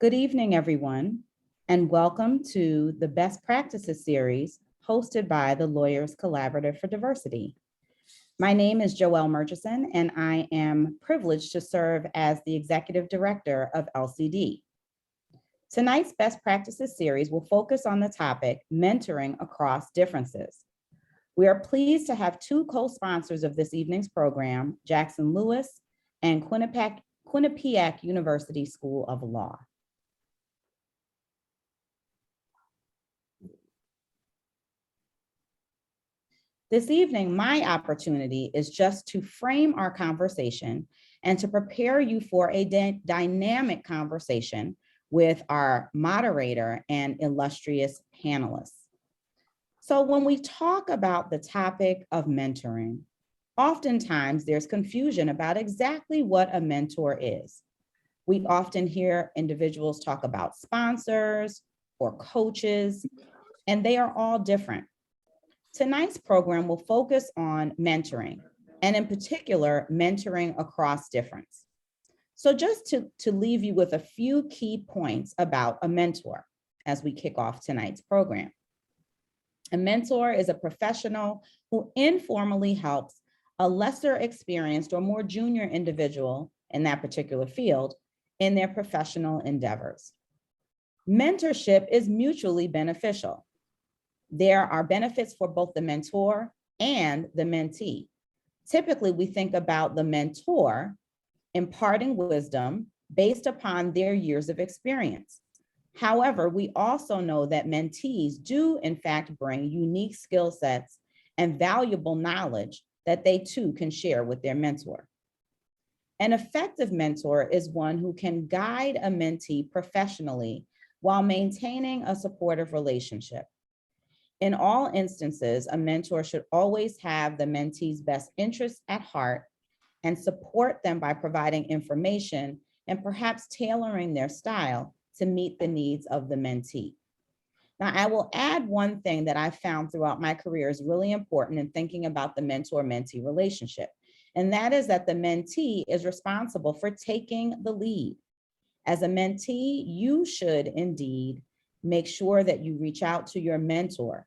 Good evening, everyone, and welcome to the Best Practices series hosted by the Lawyers Collaborative for Diversity. My name is Joelle Murchison, and I am privileged to serve as the Executive Director of LCD. Tonight's Best Practices series will focus on the topic, mentoring across differences. We are pleased to have two co-sponsors of this evening's program, Jackson Lewis and Quinnipiac University School of Law. This evening, my opportunity is just to frame our conversation and to prepare you for a dynamic conversation with our moderator and illustrious panelists. So when we talk about the topic of mentoring, oftentimes there's confusion about exactly what a mentor is. We often hear individuals talk about sponsors or coaches, and they are all different. Tonight's program will focus on mentoring, and in particular, mentoring across difference. So just to leave you with a few key points about a mentor as we kick off tonight's program. A mentor is a professional who informally helps a lesser experienced or more junior individual in that particular field in their professional endeavors. Mentorship is mutually beneficial. There are benefits for both the mentor and the mentee. Typically, we think about the mentor imparting wisdom based upon their years of experience. However, we also know that mentees do in fact bring unique skill sets and valuable knowledge that they too can share with their mentor. An effective mentor is one who can guide a mentee professionally while maintaining a supportive relationship. In all instances, a mentor should always have the mentee's best interests at heart and support them by providing information and perhaps tailoring their style to meet the needs of the mentee. Now, I will add one thing that I found throughout my career is really important in thinking about the mentor-mentee relationship, and that is that the mentee is responsible for taking the lead. As a mentee, you should indeed make sure that you reach out to your mentor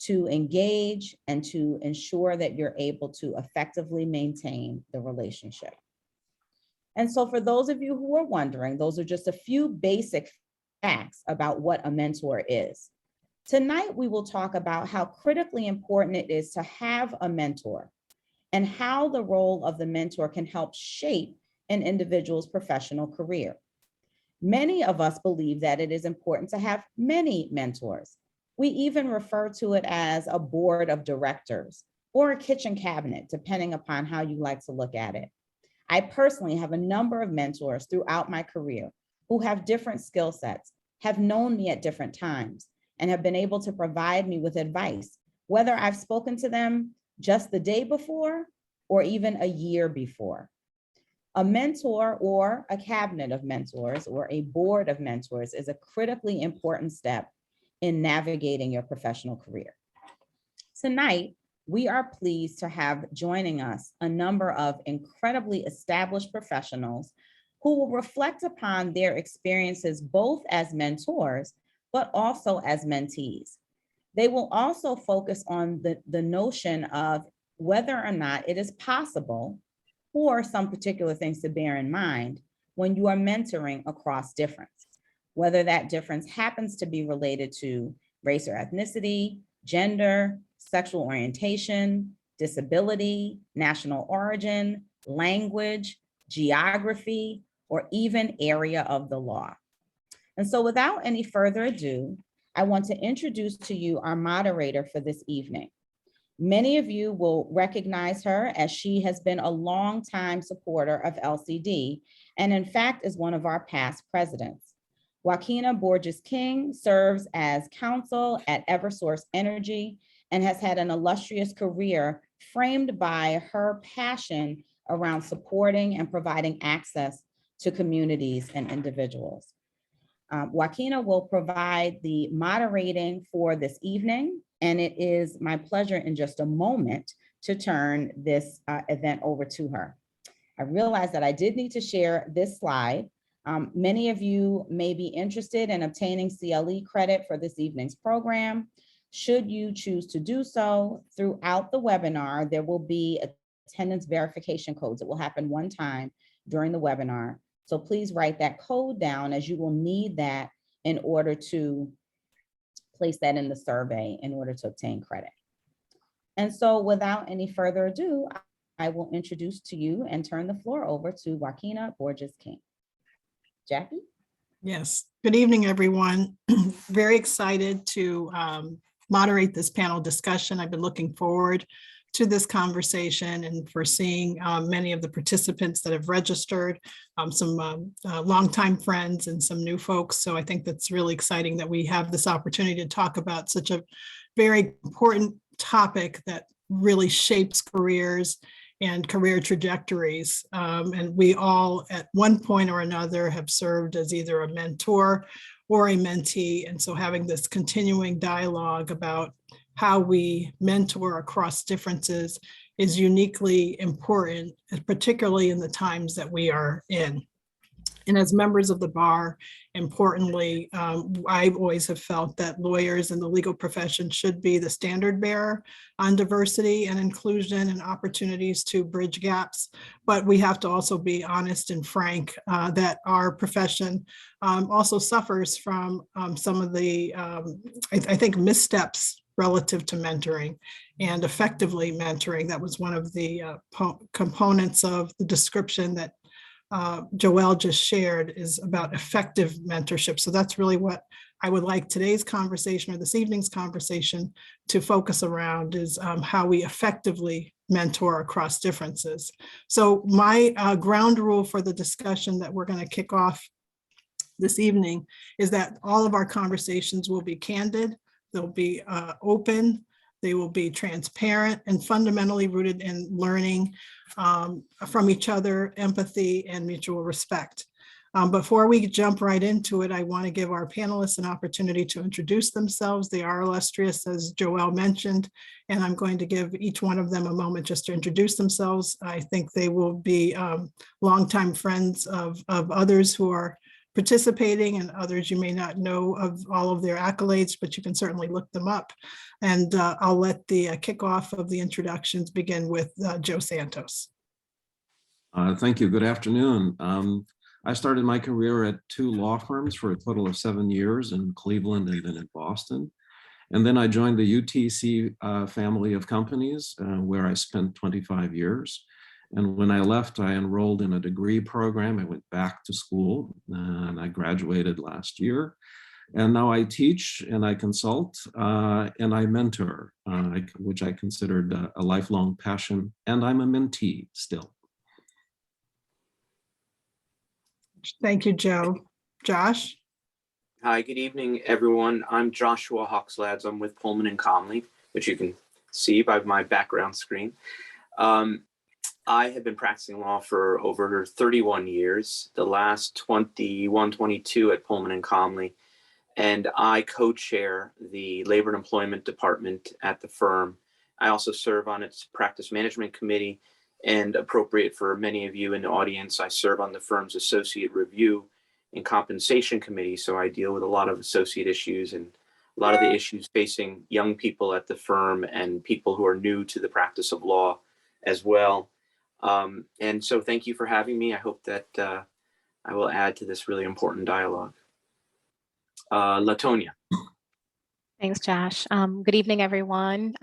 to engage and to ensure that you're able to effectively maintain the relationship. And so for those of you who are wondering, those are just a few basic facts about what a mentor is. Tonight, we will talk about how critically important it is to have a mentor and how the role of the mentor can help shape an individual's professional career. Many of us believe that it is important to have many mentors. We even refer to it as a board of directors or a kitchen cabinet, depending upon how you like to look at it. I personally have a number of mentors throughout my career who have different skill sets, have known me at different times, and have been able to provide me with advice, whether I've spoken to them just the day before or even a year before. A mentor or a cabinet of mentors or a board of mentors is a critically important step in navigating your professional career. Tonight, we are pleased to have joining us a number of incredibly established professionals who will reflect upon their experiences both as mentors, but also as mentees. They will also focus on the notion of whether or not it is possible or some particular things to bear in mind when you are mentoring across difference, whether that difference happens to be related to race or ethnicity, gender, sexual orientation, disability, national origin, language, geography, or even area of the law. And so without any further ado, I want to introduce to you our moderator for this evening. Many of you will recognize her as she has been a longtime supporter of LCD and in fact is one of our past presidents. Joaquina Borges King serves as counsel at Eversource Energy and has had an illustrious career framed by her passion around supporting and providing access to communities and individuals. Joaquina will provide the moderating for this evening, and it is my pleasure in just a moment to turn this event over to her. I realized that I did need to share this slide Many of you may be interested in obtaining CLE credit for this evening's program. Should you choose to do so, throughout the webinar, there will be attendance verification codes. It will happen one time during the webinar. So please write that code down, as you will need that in order to place that in the survey in order to obtain credit. And so without any further ado, I will introduce to you and turn the floor over to Joaquina Borges King. Jackie? Yes, good evening, everyone. Very excited to moderate this panel discussion. I've been looking forward to this conversation and for seeing many of the participants that have registered, some longtime friends and some new folks. So I think that's really exciting that we have this opportunity to talk about such a very important topic that really shapes careers and career trajectories. And we all at one point or another have served as either a mentor or a mentee. And so having this continuing dialogue about how we mentor across differences is uniquely important, particularly in the times that we are in. And as members of the bar, importantly, I always have felt that lawyers in the legal profession should be the standard bearer on diversity and inclusion and opportunities to bridge gaps. But we have to also be honest and frank that our profession also suffers from some of the, I think, missteps relative to mentoring and effectively mentoring. That was one of the components of the description that Joelle just shared, is about effective mentorship. So that's really what I would like today's conversation or this evening's conversation to focus around, is how we effectively mentor across differences. So my ground rule for the discussion that we're going to kick off this evening is that all of our conversations will be candid, they'll be open, they will be transparent and fundamentally rooted in learning from each other, empathy, and mutual respect. Before we jump right into it, I want to give our panelists an opportunity to introduce themselves. They are illustrious, as Joelle mentioned, and I'm going to give each one of them a moment just to introduce themselves. I think they will be longtime friends of others who are participating, and others you may not know of all of their accolades, but you can certainly look them up. And I'll let the kickoff of the introductions begin with Joe Santos. Thank you. Good afternoon. I started my career at 2 law firms for a total of 7 years in Cleveland and then in Boston. And then I joined the UTC family of companies where I spent 25 years. And when I left, I enrolled in a degree program. I went back to school and I graduated last year. And now I teach and I consult and I mentor, which I considered a lifelong passion. And I'm a mentee still. Thank you, Joe. Josh? Hi, good evening, everyone. I'm Joshua Hawkslads. I'm with Pullman and Comley, which you can see by my background screen. I have been practicing law for over 31 years, the last 21, 22 at Pullman and Comley. And I co-chair the Labor and Employment Department at the firm. I also serve on its practice management committee, and appropriate for many of you in the audience, I serve on the firm's associate review and compensation committee. So I deal with a lot of associate issues and a lot of the issues facing young people at the firm and people who are new to the practice of law as well. And so thank you for having me. I hope that I will add to this really important dialogue. LaTonya. Thanks, Josh. Good evening, everyone.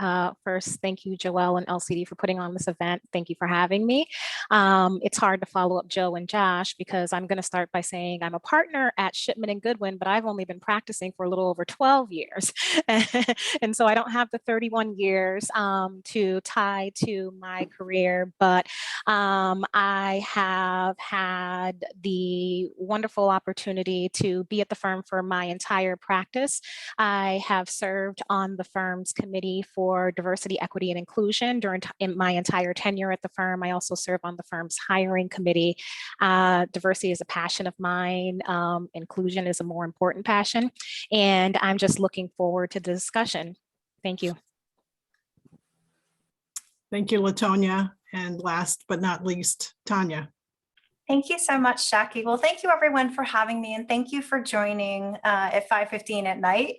First, thank you, Joelle and LCD, for putting on this event. Thank you for having me. It's hard to follow up Joe and Josh because I'm going to start by saying I'm a partner at Shipman and Goodwin, but I've only been practicing for a little over 12 years. And so I don't have the 31 years to tie to my career, but I have had the wonderful opportunity to be at the firm for my entire practice. I have served on the firm's committee for diversity, equity, and inclusion in my entire tenure at the firm. I also serve on the firm's hiring committee. Diversity is a passion of mine. Inclusion is a more important passion. And I'm just looking forward to the discussion. Thank you. Thank you, LaTonya. And last but not least, Tanya. Thank you so much, Jackie. Well, thank you everyone for having me, and thank you for joining at 5:15 at night.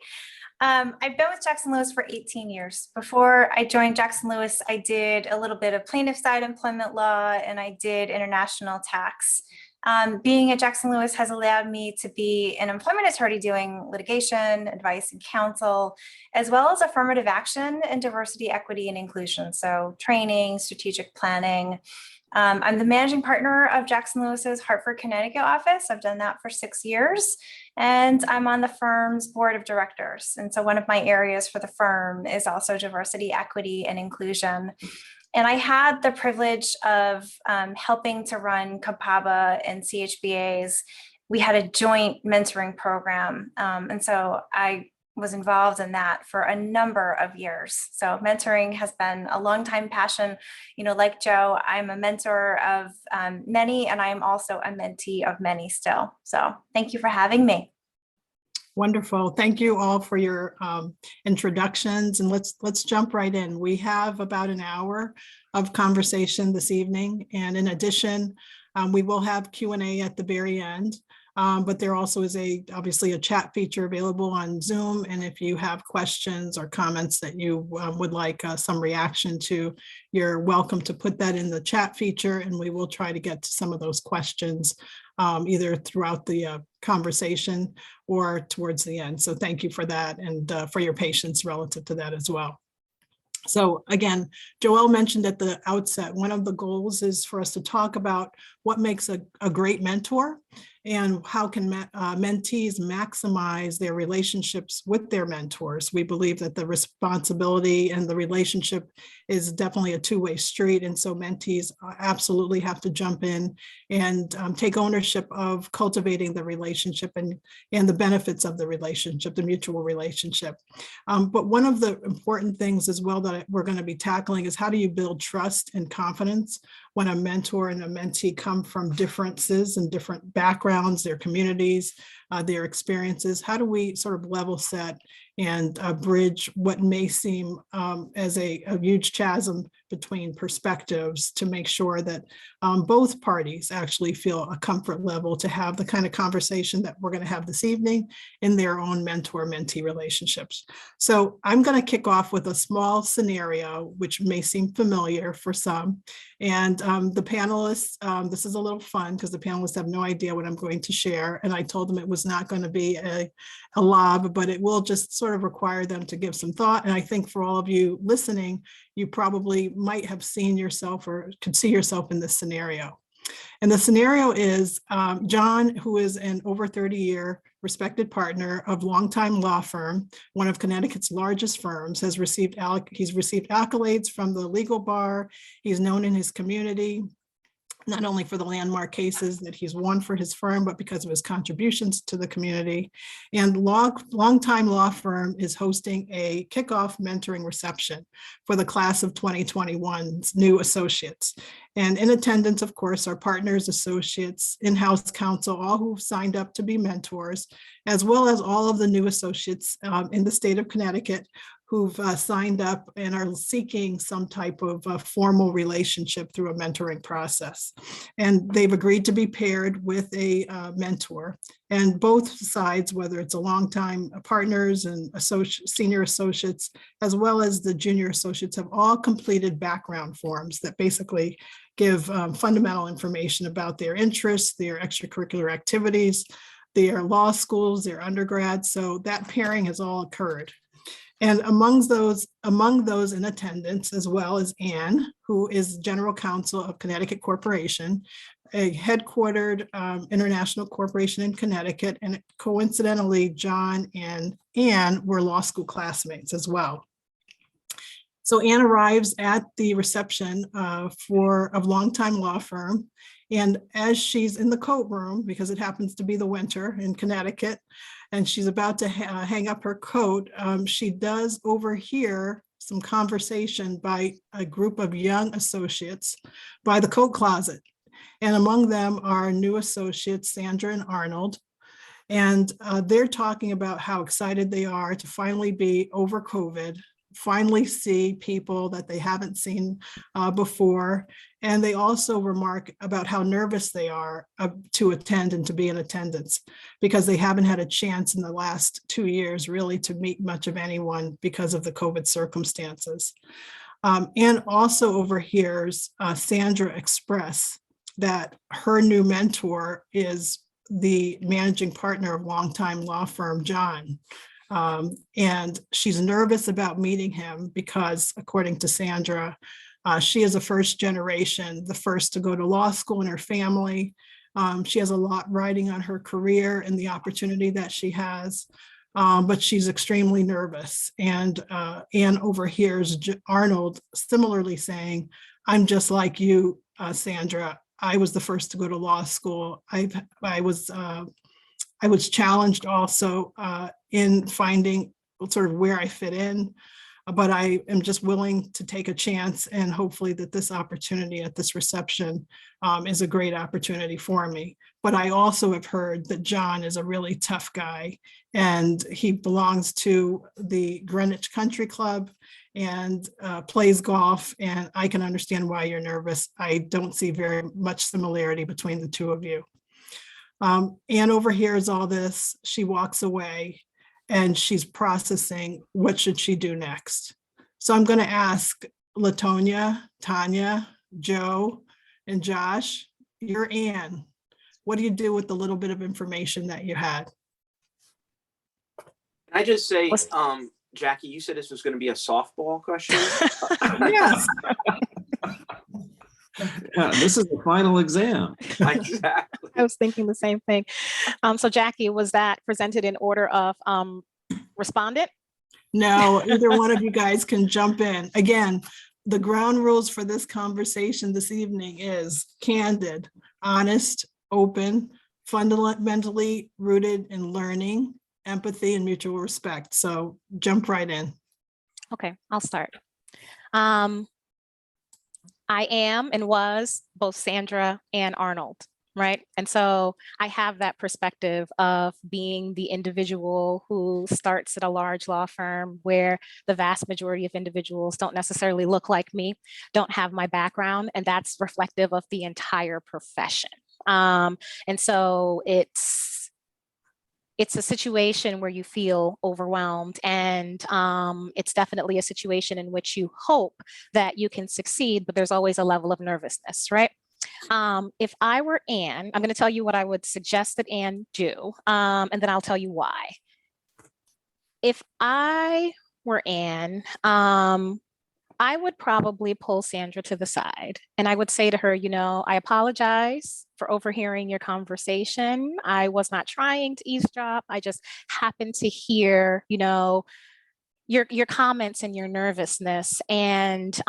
I've been with Jackson Lewis for 18 years. Before I joined Jackson Lewis, I did a little bit of plaintiff side employment law, and I did international tax. Being at Jackson Lewis has allowed me to be an employment attorney doing litigation, advice, and counsel, as well as affirmative action and diversity, equity, and inclusion. So training, strategic planning. I'm the managing partner of Jackson Lewis's Hartford, Connecticut office. I've done that for 6 years, and I'm on the firm's board of directors. And so one of my areas for the firm is also diversity, equity, and inclusion. And I had the privilege of helping to run COPABA and CHBA's. We had a joint mentoring program. And so I was involved in that for a number of years. So mentoring has been a long time passion. You know, like Joe, I'm a mentor of many, and I am also a mentee of many still. So thank you for having me. Wonderful. Thank you all for your introductions, and let's jump right in. We have about an hour of conversation this evening, and in addition, we will have Q&A at the very end. But there also is obviously a chat feature available on Zoom. And if you have questions or comments that you would like some reaction to, you're welcome to put that in the chat feature, and we will try to get to some of those questions either throughout the conversation or towards the end. So thank you for that, and for your patience relative to that as well. So again, Joelle mentioned at the outset, one of the goals is for us to talk about what makes a great mentor, and how can mentees maximize their relationships with their mentors. We believe that the responsibility and the relationship is definitely a two-way street. And so mentees absolutely have to jump in and take ownership of cultivating the relationship and the benefits of the relationship, the mutual relationship. But one of the important things as well that we're going to be tackling is, how do you build trust and confidence when a mentor and a mentee come from differences and different backgrounds, their communities, their experiences? How do we sort of level set and bridge what may seem as a huge chasm between perspectives, to make sure that both parties actually feel a comfort level to have the kind of conversation that we're going to have this evening in their own mentor-mentee relationships. So I'm going to kick off with a small scenario, which may seem familiar for some. And the panelists, this is a little fun because the panelists have no idea what I'm going to share. And I told them it was not going to be a lob, but it will just sort of require them to give some thought. And I think for all of you listening, you probably might have seen yourself or could see yourself in this scenario. And the scenario is John, who is an over 30-year respected partner of longtime law firm, one of Connecticut's largest firms, he's received accolades from the legal bar. He's known in his community, not only for the landmark cases that he's won for his firm, but because of his contributions to the community. And longtime law firm is hosting a kickoff mentoring reception for the class of 2021's new associates. And in attendance, of course, are partners, associates, in-house counsel, all who've signed up to be mentors, as well as all of the new associates in the state of Connecticut who've signed up and are seeking some type of formal relationship through a mentoring process. And they've agreed to be paired with a mentor. And both sides, whether it's a longtime partners and senior associates, as well as the junior associates, have all completed background forms that basically give fundamental information about their interests, their extracurricular activities, their law schools, their undergrads. So that pairing has all occurred. And among those in attendance, as well as Anne, who is General Counsel of Connecticut Corporation, a headquartered international corporation in Connecticut. And coincidentally, John and Anne were law school classmates as well. So Anne arrives at the reception for a longtime law firm. And as she's in the coat room, because it happens to be the winter in Connecticut, and she's about to hang up her coat, she does overhear some conversation by a group of young associates by the coat closet. And among them are new associates, Sandra and Arnold. And they're talking about how excited they are to finally be over COVID, finally see people that they haven't seen before. And they also remark about how nervous they are to attend and to be in attendance, because they haven't had a chance in the last 2 years really to meet much of anyone because of the COVID circumstances. And also overhears Sandra express that her new mentor is the managing partner of longtime law firm John. And she's nervous about meeting him because, according to Sandra, she is a first generation, the first to go to law school in her family. She has a lot riding on her career and the opportunity that she has, but she's extremely nervous. And Anne overhears Arnold similarly saying, "I'm just like you, Sandra. I was the first to go to law school. I was challenged also in finding sort of where I fit in, but I am just willing to take a chance, and hopefully that this opportunity at this reception is a great opportunity for me." But I also have heard that John is a really tough guy, and he belongs to the Greenwich Country Club and plays golf, and I can understand why you're nervous. I don't see very much similarity between the two of you. Anne overhears all this. She walks away and she's processing what should she do next. So I'm going to ask LaTonya, Tanya, Joe, and Josh, you're Anne. What do you do with the little bit of information that you had? Can I just say, Jackie, you said this was going to be a softball question? Yes. Yeah, this is the final exam. Exactly. I was thinking the same thing. So Jackie, was that presented in order of respondent? No, either one of you guys can jump in. Again, the ground rules for this conversation this evening is candid, honest, open, fundamentally rooted in learning, empathy, and mutual respect. So jump right in. Okay, I'll start. I am and was both Sandra and Arnold, right? And so I have that perspective of being the individual who starts at a large law firm where the vast majority of individuals don't necessarily look like me, don't have my background, and that's reflective of the entire profession. And so it's a situation where you feel overwhelmed, and it's definitely a situation in which you hope that you can succeed, but there's always a level of nervousness, right? If I were Anne, I'm going to tell you what I would suggest that Anne do, and then I'll tell you why. If I were Anne, I would probably pull Sandra to the side and I would say to her, you know, I apologize for overhearing your conversation. I was not trying to eavesdrop. I just happened to hear, you know, your comments and your nervousness. And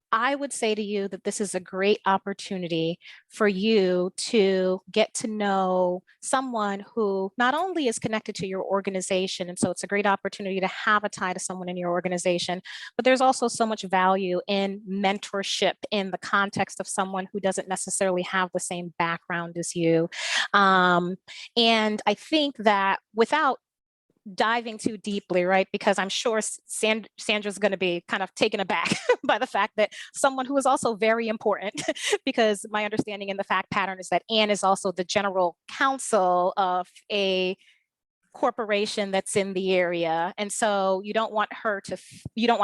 I would say to you that this is a great opportunity for you to get to know someone who not only is connected to your organization, and so it's a great opportunity to have a tie to someone in your organization, but there's also so much value in mentorship in the context of someone who doesn't necessarily have the same background as you. And I think that without diving too deeply, right? Because I'm sure Sandra's going to be kind of taken aback by the fact that someone who is also very important, because my understanding in the fact pattern is that Anne is also the general counsel of a corporation that's in the area. And so you don't want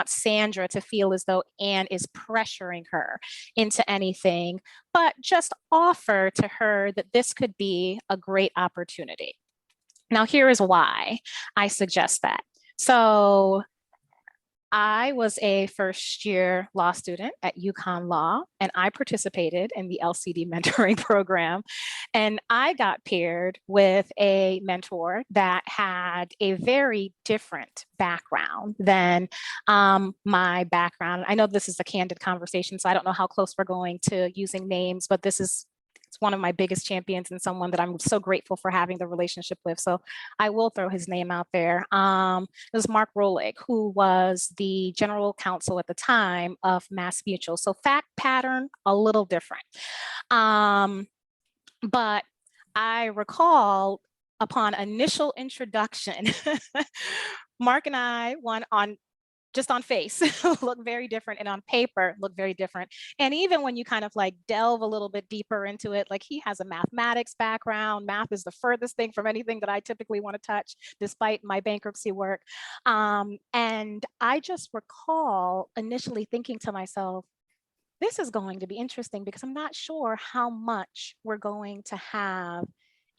Sandra to feel as though Anne is pressuring her into anything, but just offer to her that this could be a great opportunity. Now, here is why I suggest that. So I was a first-year law student at UConn Law, and I participated in the LCD mentoring program. And I got paired with a mentor that had a very different background than my background. I know this is a candid conversation, so I don't know how close we're going to using names, but this is one of my biggest champions and someone that I'm so grateful for having the relationship with. So I will throw his name out there. It was Mark Rolig, who was the general counsel at the time of Mass Mutual. So fact pattern, a little different. But I recall upon initial introduction Mark and I, one on just on face look very different, and on paper look very different. And even when you kind of like delve a little bit deeper into it, like he has a mathematics background. Math is the furthest thing from anything that I typically want to touch, despite my bankruptcy work. And I just recall initially thinking to myself, this is going to be interesting because I'm not sure how much we're going to have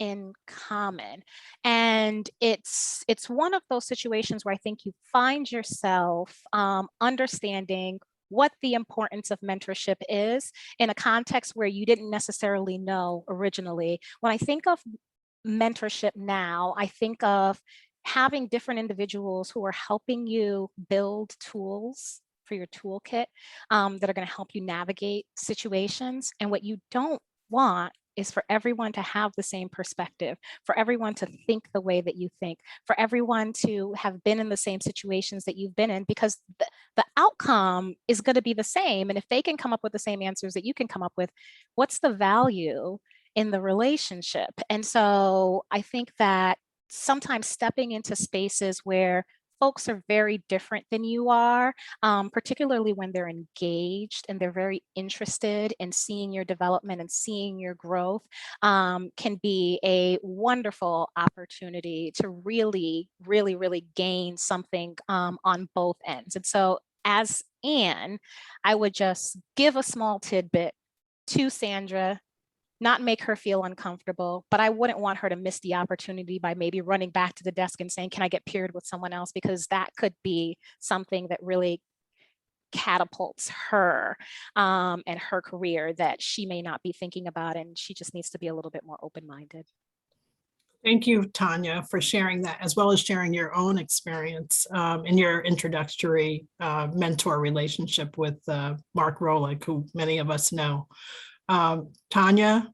in common. And it's one of those situations where I think you find yourself understanding what the importance of mentorship is in a context where you didn't necessarily know originally. When I think of mentorship now, I think of having different individuals who are helping you build tools for your toolkit that are going to help you navigate situations. And what you don't want is for everyone to have the same perspective, for everyone to think the way that you think, for everyone to have been in the same situations that you've been in, because the outcome is going to be the same. And if they can come up with the same answers that you can come up with, what's the value in the relationship? And so I think that sometimes stepping into spaces where folks are very different than you are, particularly when they're engaged and they're very interested in seeing your development and seeing your growth, can be a wonderful opportunity to really, really, really gain something on both ends. And so as Anne, I would just give a small tidbit to Sandra, not make her feel uncomfortable, but I wouldn't want her to miss the opportunity by maybe running back to the desk and saying, can I get paired with someone else? Because that could be something that really catapults her and her career that she may not be thinking about. And she just needs to be a little bit more open-minded. Thank you, Tanya, for sharing that, as well as sharing your own experience in your introductory mentor relationship with Mark Rolick, who many of us know. Tanya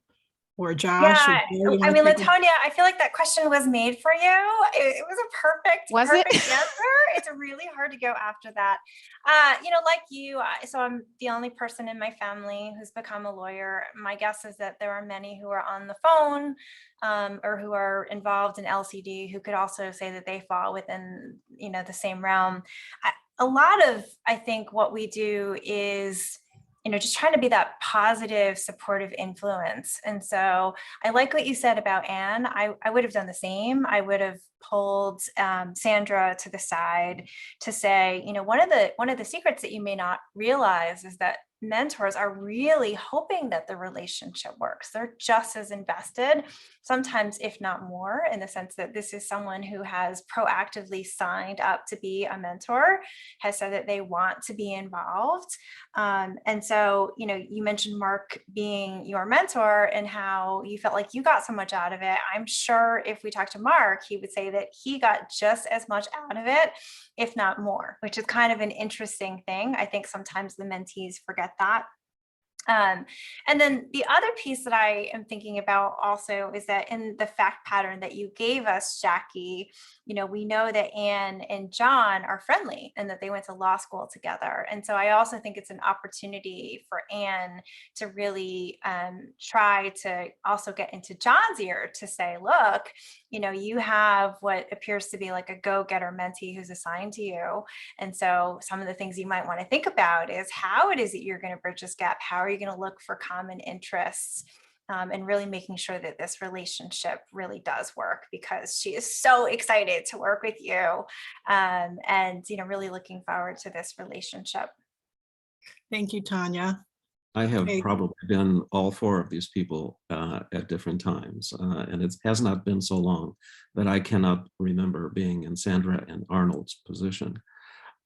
or Josh? Yeah, I mean, Latonia, I feel like that question was made for you. It was a perfect answer. It's really hard to go after that. Like you, so I'm the only person in my family who's become a lawyer. My guess is that there are many who are on the phone or who are involved in LCD who could also say that they fall within, the same realm. A lot of, I think, what we do is just trying to be that positive, supportive influence. And so I like what you said about Anne. I would have done the same. I would have pulled Sandra to the side to say, one of the secrets that you may not realize is that mentors are really hoping that the relationship works. They're just as invested, sometimes if not more, in the sense that this is someone who has proactively signed up to be a mentor, has said that they want to be involved. And so, you mentioned Mark being your mentor and how you felt like you got so much out of it. I'm sure if we talked to Mark, he would say that he got just as much out of it, if not more, which is kind of an interesting thing. I think sometimes the mentees forget that. And then the other piece that I am thinking about also is that in the fact pattern that you gave us, Jackie, we know that Anne and John are friendly and that they went to law school together. And so I also think it's an opportunity for Anne to really try to also get into John's ear to say, look, you have what appears to be like a go-getter mentee who's assigned to you. And so some of the things you might want to think about is how it is that you're going to bridge this gap. How are you going to look for common interests? And really making sure that this relationship really does work, because she is so excited to work with you and, really looking forward to this relationship. Thank you, Tanya. I have probably been all four of these people at different times, and it has not been so long that I cannot remember being in Sandra and Arnold's position.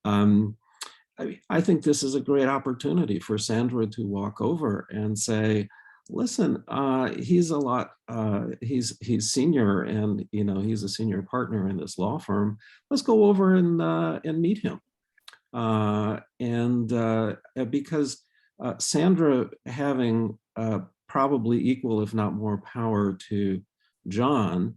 I think this is a great opportunity for Sandra to walk over and say, listen, he's a lot, he's senior, and he's a senior partner in this law firm. Let's go over and meet him. Because Sandra having probably equal, if not more, power to John,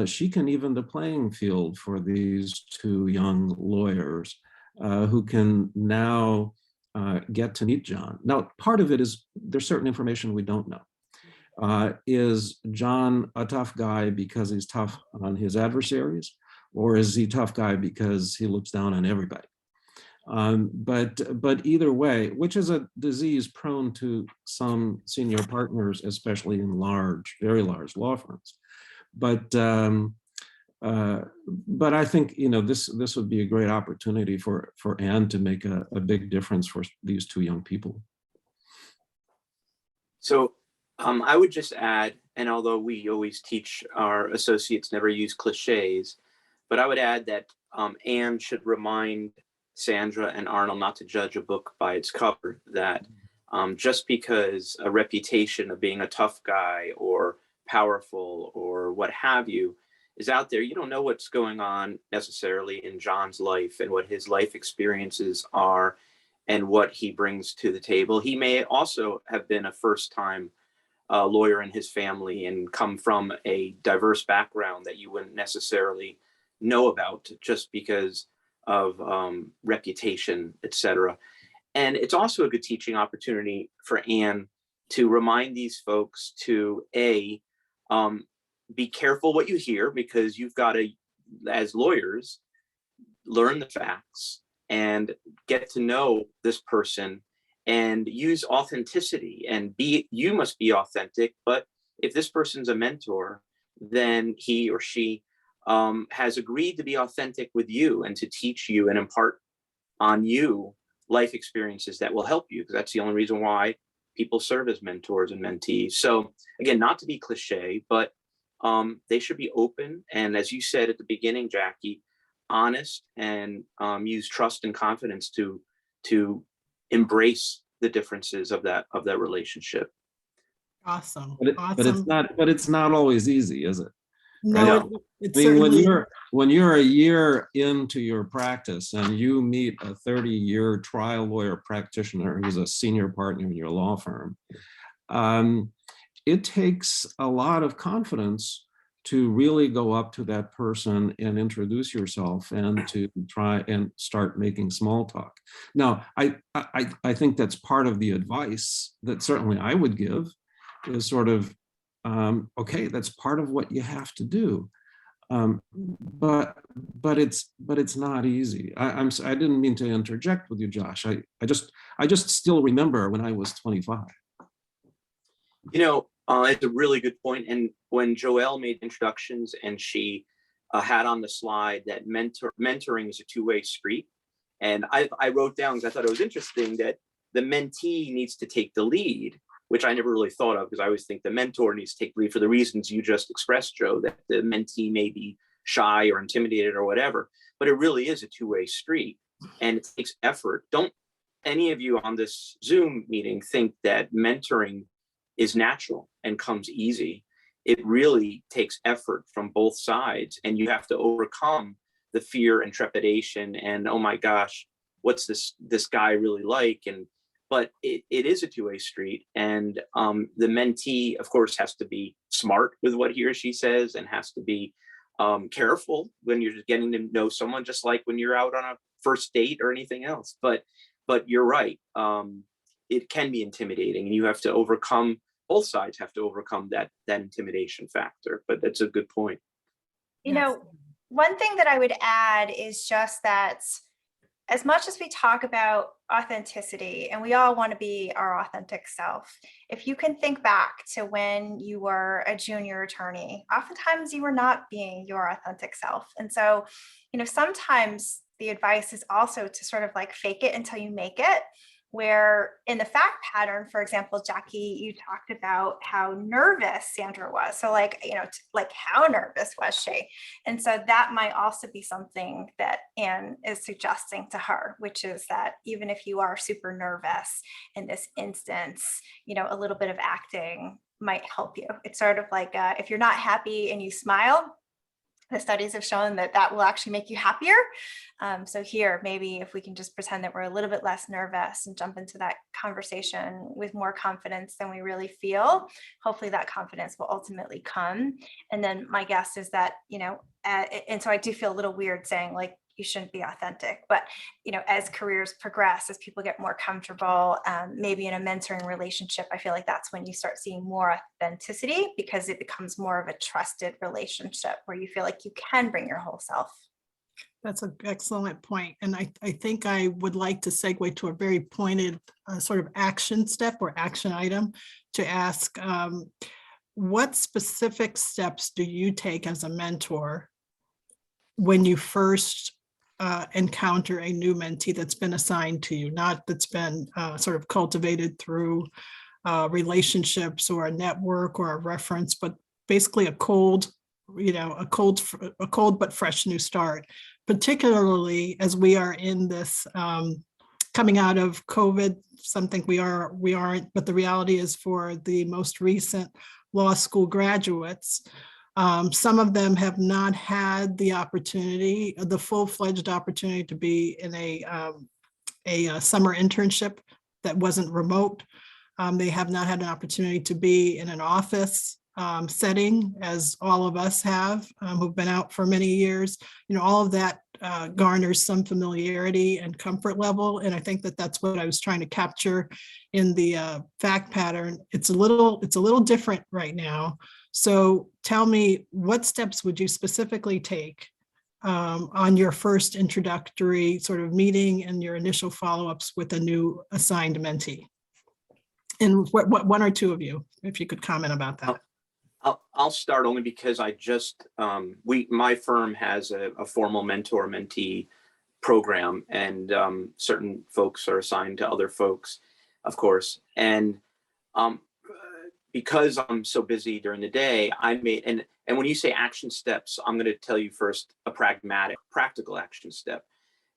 she can even the playing field for these two young lawyers who can now get to meet John. Now, part of it is there's certain information we don't know. Is John a tough guy because he's tough on his adversaries? Or is he tough guy because he looks down on everybody? But either way, which is a disease prone to some senior partners, especially in large, very large law firms. But I think, you know, this would be a great opportunity for Anne to make a big difference for these two young people. So I would just add, and although we always teach our associates never use cliches, but I would add that Anne should remind Sandra and Arnold not to judge a book by its cover, that just because a reputation of being a tough guy or powerful or what have you is out there, you don't know what's going on necessarily in John's life and what his life experiences are and what he brings to the table. He may also have been a first-time lawyer in his family and come from a diverse background that you wouldn't necessarily know about just because of reputation, etc. And it's also a good teaching opportunity for Anne to remind these folks to be careful what you hear, because you've got to, as lawyers, learn the facts and get to know this person and use authenticity and you must be authentic. But if this person's a mentor, then he or she has agreed to be authentic with you and to teach you and impart on you life experiences that will help you, because that's the only reason why people serve as mentors and mentees. So again, not to be cliche, but they should be open. And as you said at the beginning, Jackie, honest, and use trust and confidence to embrace the differences of that relationship. Awesome. But it's not always easy, is it? No, Right? it's I mean, certainly. when you're a year into your practice and you meet a 30-year trial lawyer practitioner who's a senior partner in your law firm, it takes a lot of confidence to really go up to that person and introduce yourself and to try and start making small talk. Now, I think that's part of the advice that certainly I would give, is sort of, okay, that's part of what you have to do. But it's not easy. I didn't mean to interject with you, Josh. I just still remember when I was 25. You know, it's a really good point. And when Joelle made introductions and she had on the slide that mentoring is a two-way street, and I wrote down, because I thought it was interesting, that the mentee needs to take the lead, which I never really thought of, because I always think the mentor needs to take the lead for the reasons you just expressed, Joe, that the mentee may be shy or intimidated or whatever, but it really is a two-way street and it takes effort. Don't any of you on this Zoom meeting think that mentoring is natural and comes easy. It really takes effort from both sides, and you have to overcome the fear and trepidation and, oh my gosh, what's this guy really like? But it is a two-way street, and the mentee, of course, has to be smart with what he or she says and has to be careful when you're just getting to know someone, just like when you're out on a first date or anything else. But you're right. It can be intimidating, and you have to overcome, both sides have to overcome that intimidation factor. But that's a good point. You know, one thing that I would add is just that as much as we talk about authenticity, and we all want to be our authentic self, if you can think back to when you were a junior attorney, oftentimes you were not being your authentic self. And so, you know, sometimes the advice is also to sort of like fake it until you make it, where in the fact pattern, for example, Jackie, you talked about how nervous Sandra was. So like, you know, like how nervous was she? And so that might also be something that Anne is suggesting to her, which is that even if you are super nervous in this instance, you know, a little bit of acting might help you. It's sort of like if you're not happy and you smile, the studies have shown that that will actually make you happier. So here, maybe if we can just pretend that we're a little bit less nervous and jump into that conversation with more confidence than we really feel, hopefully that confidence will ultimately come. And then my guess is that, you know, and so I do feel a little weird saying like, you shouldn't be authentic. But, as careers progress, as people get more comfortable, maybe in a mentoring relationship, I feel like that's when you start seeing more authenticity, because it becomes more of a trusted relationship where you feel like you can bring your whole self. That's an excellent point. And I think I would like to segue to a very pointed sort of action step or action item to ask, what specific steps do you take as a mentor when you first encounter a new mentee that's been assigned to you, not that's been sort of cultivated through relationships or a network or a reference, but basically a cold but fresh new start, particularly as we are in this coming out of COVID, something we aren't, but the reality is for the most recent law school graduates, some of them have not had the opportunity, the full-fledged opportunity to be in a summer internship that wasn't remote. They have not had an opportunity to be in an office setting, as all of us have, who've been out for many years. All of that garners some familiarity and comfort level. And I think that that's what I was trying to capture in the fact pattern. It's a little different right now. So tell me, what steps would you specifically take on your first introductory sort of meeting and your initial follow-ups with a new assigned mentee? And what one or two of you, if you could comment about that. I'll start only because I just, my firm has a formal mentor-mentee program, and certain folks are assigned to other folks, of course. And because I'm so busy during the day, and when you say action steps, I'm going to tell you first a practical action step.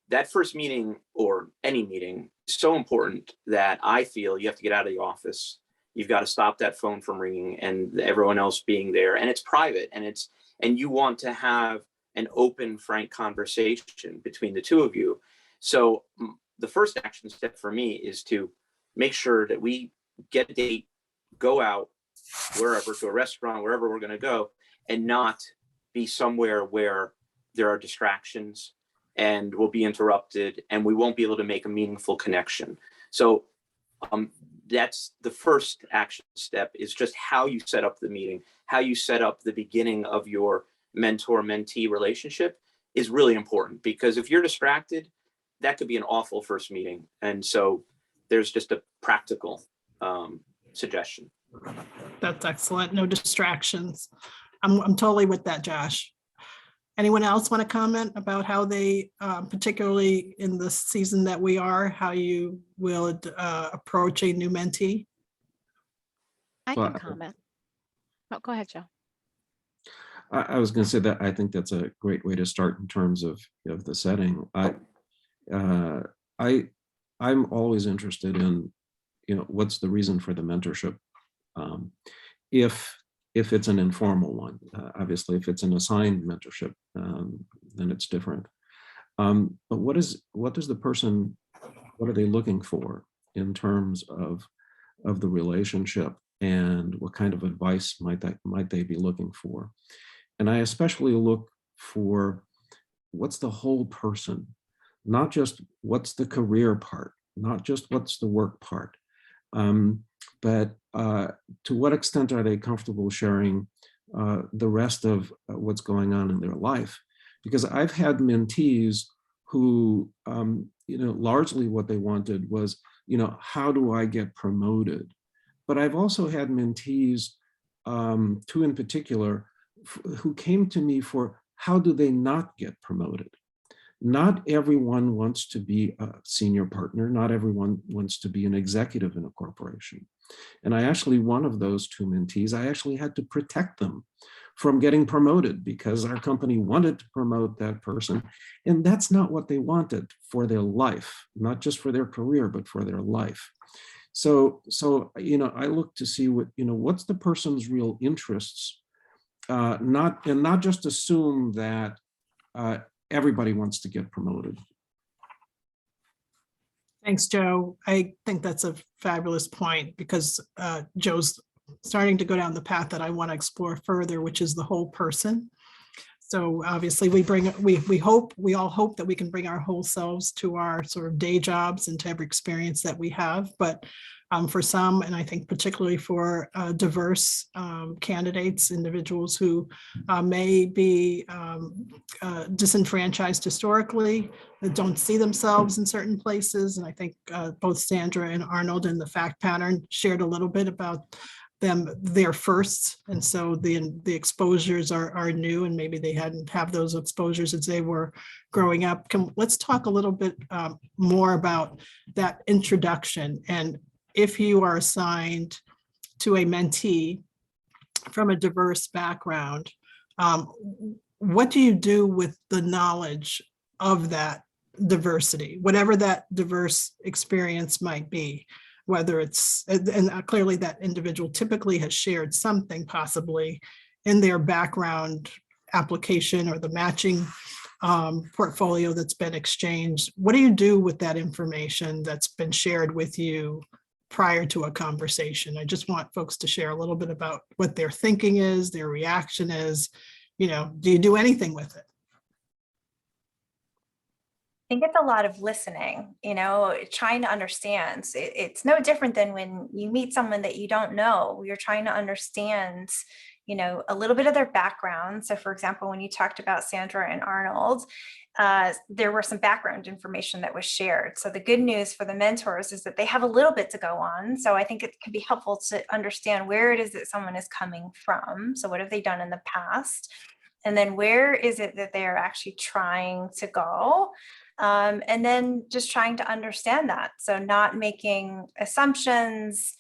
That first meeting, or any meeting, is so important that I feel you have to get out of the office. You've got to stop that phone from ringing and everyone else being there, and it's private, and you want to have an open, frank conversation between the two of you. So the first action step for me is to make sure that we get a date, go out wherever, to a restaurant, wherever we're going to go, and not be somewhere where there are distractions and we'll be interrupted and we won't be able to make a meaningful connection. So that's the first action step, is just how you set up the meeting, how you set up the beginning of your mentor-mentee relationship is really important, because if you're distracted, that could be an awful first meeting. And so there's just a practical suggestion. That's excellent. No distractions. I'm totally with that, Josh. Anyone else want to comment about how they, particularly in the season that we are, how you will approach a new mentee? I can comment. Oh, go ahead, Joe. I was going to say that I think that's a great way to start in terms of the setting. I'm always interested in, what's the reason for the mentorship? If it's an informal one, obviously, if it's an assigned mentorship, then it's different. But what are they looking for in terms of the relationship, and what kind of advice might they be looking for? And I especially look for what's the whole person, not just what's the career part, not just what's the work part, but to what extent are they comfortable sharing the rest of what's going on in their life? Because I've had mentees who, largely what they wanted was, how do I get promoted? But I've also had mentees, two in particular, who came to me for how do they not get promoted? Not everyone wants to be a senior partner. Not everyone wants to be an executive in a corporation. And one of those two mentees, I actually had to protect them from getting promoted because our company wanted to promote that person. And that's not what they wanted for their life, not just for their career, but for their life. So I look to see what's the person's real interests, not just assume that everybody wants to get promoted. Thanks, Joe. I think that's a fabulous point, because Joe's starting to go down the path that I want to explore further, which is the whole person. So obviously we all hope that we can bring our whole selves to our sort of day jobs and to every experience that we have. But for some, and I think particularly for diverse candidates, individuals who may be disenfranchised historically, that don't see themselves in certain places. And I think both Sandra and Arnold in the fact pattern shared a little bit about their firsts, and so the exposures are new, and maybe they hadn't have those exposures as they were growing up. Let's talk a little bit more about that introduction, and if you are assigned to a mentee from a diverse background, what do you do with the knowledge of that diversity, whatever that diverse experience might be? Whether it's, and clearly that individual typically has shared something possibly in their background application or the matching portfolio that's been exchanged. What do you do with that information that's been shared with you prior to a conversation? I just want folks to share a little bit about what their thinking is, their reaction is, do you do anything with it? I think it's a lot of listening, trying to understand. It's no different than when you meet someone that you don't know. You're trying to understand, a little bit of their background. So for example, when you talked about Sandra and Arnold, there were some background information that was shared. So the good news for the mentors is that they have a little bit to go on. So I think it can be helpful to understand where it is that someone is coming from. So what have they done in the past? And then where is it that they're actually trying to go? And then just trying to understand that. So not making assumptions,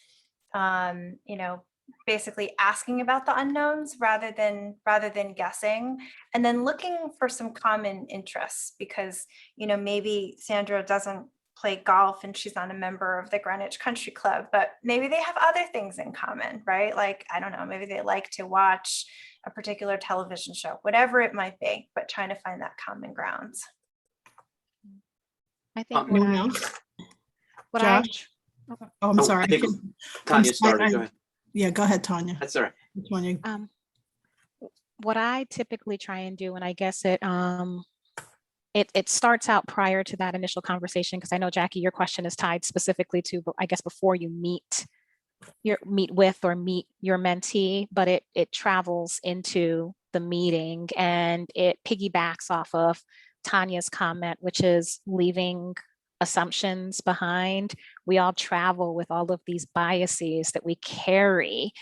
basically asking about the unknowns rather than guessing, and then looking for some common interests, because, maybe Sandra doesn't play golf and she's not a member of the Greenwich Country Club, but maybe they have other things in common, right? Like, I don't know, maybe they like to watch a particular television show, whatever it might be, but trying to find that common grounds. I think Anyone else? what I Josh? Oh, I'm sorry. I think Tanya started. Go ahead. Yeah, go ahead, Tanya. That's all right. Tanya. what I typically try and do, and I guess it starts out prior to that initial conversation, because I know, Jackie, your question is tied specifically to, I guess, before you meet your mentee, but it travels into the meeting, and it piggybacks off of Tanya's comment, which is leaving assumptions behind. We all travel with all of these biases that we carry,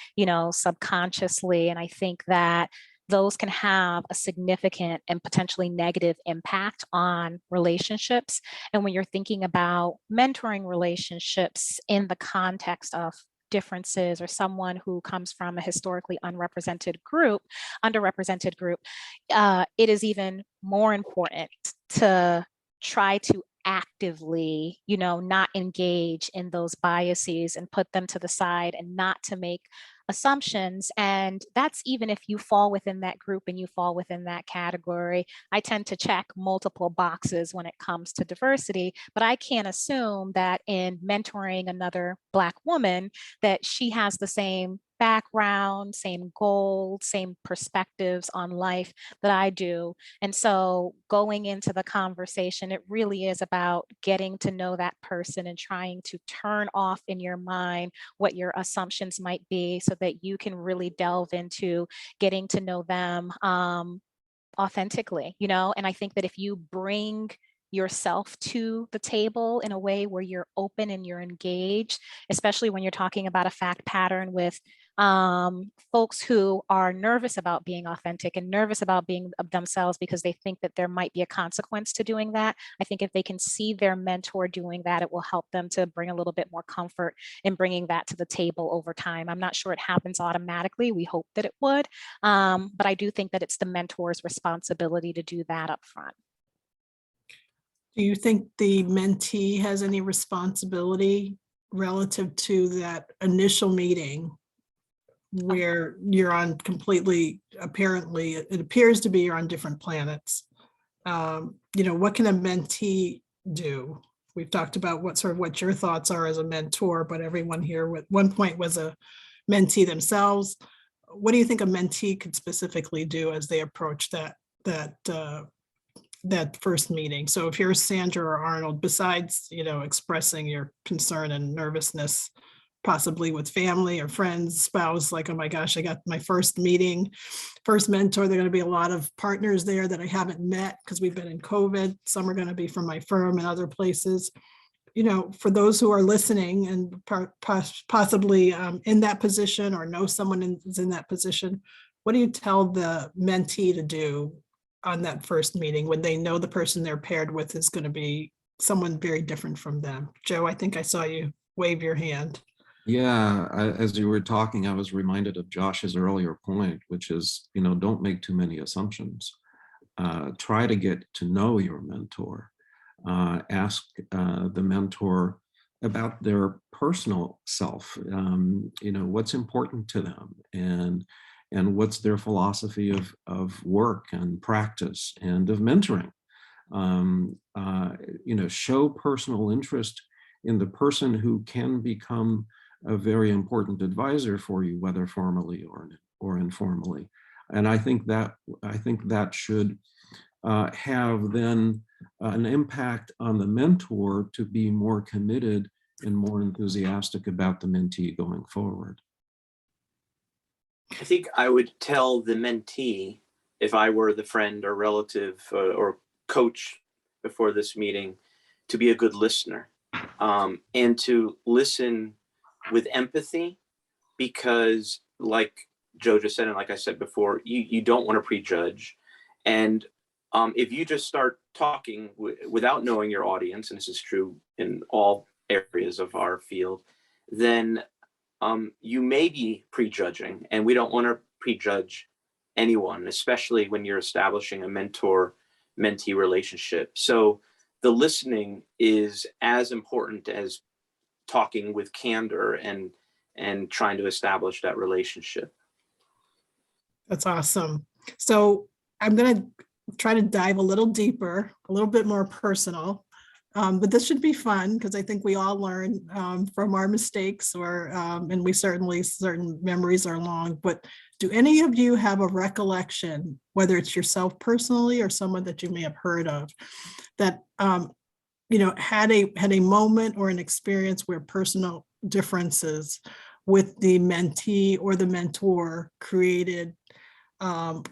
subconsciously. And I think that those can have a significant and potentially negative impact on relationships. And when you're thinking about mentoring relationships in the context of differences, or someone who comes from a historically underrepresented group, it is even more important to try to actively, not engage in those biases and put them to the side, and not to make assumptions. And that's even if you fall within that group and you fall within that category. I tend to check multiple boxes when it comes to diversity, but I can't assume that in mentoring another Black woman that she has the same background, same goals, same perspectives on life that I do. And so going into the conversation, it really is about getting to know that person and trying to turn off in your mind what your assumptions might be, so that you can really delve into getting to know them authentically, and I think that if you bring yourself to the table in a way where you're open and you're engaged, especially when you're talking about a fact pattern with folks who are nervous about being authentic and nervous about being themselves because they think that there might be a consequence to doing that. I think if they can see their mentor doing that, it will help them to bring a little bit more comfort in bringing that to the table over time. I'm not sure it happens automatically. We hope that it would, but I do think that it's the mentor's responsibility to do that up front. Do you think the mentee has any responsibility relative to that initial meeting where you're on completely, apparently, it appears to be you're on different planets? What can a mentee do? We've talked about what your thoughts are as a mentor, but everyone here at one point was a mentee themselves. What do you think a mentee could specifically do as they approach that that first meeting. So if you're Sandra or Arnold, besides, expressing your concern and nervousness, possibly with family or friends, spouse, like, oh my gosh, I got my first meeting, first mentor. There are going to be a lot of partners there that I haven't met because we've been in COVID. Some are going to be from my firm and other places. For those who are listening and possibly in that position or know someone is in that position, what do you tell the mentee to do on that first meeting when they know the person they're paired with is going to be someone very different from them? Joe, I think I saw you wave your hand. Yeah, as you were talking, I was reminded of Josh's earlier point, which is, don't make too many assumptions. Try to get to know your mentor. Ask the mentor about their personal self, what's important to them, and what's their philosophy of work and practice and of mentoring. Show personal interest in the person who can become a very important advisor for you, whether formally or informally. And I think that should have then an impact on the mentor to be more committed and more enthusiastic about the mentee going forward. I think I would tell the mentee, if I were the friend or relative or coach before this meeting, to be a good listener, and to listen with empathy, because like Joe just said, and like I said before, you don't want to prejudge. And if you just start talking without knowing your audience, and this is true in all areas of our field, then you may be prejudging, and we don't want to prejudge anyone, especially when you're establishing a mentor-mentee relationship. So the listening is as important as talking with candor and trying to establish that relationship. That's awesome. So I'm going to try to dive a little deeper, a little bit more personal, but this should be fun because I think we all learn from our mistakes, and we certain memories are long. But do any of you have a recollection, whether it's yourself personally or someone that you may have heard of, that had a moment or an experience where personal differences with the mentee or the mentor created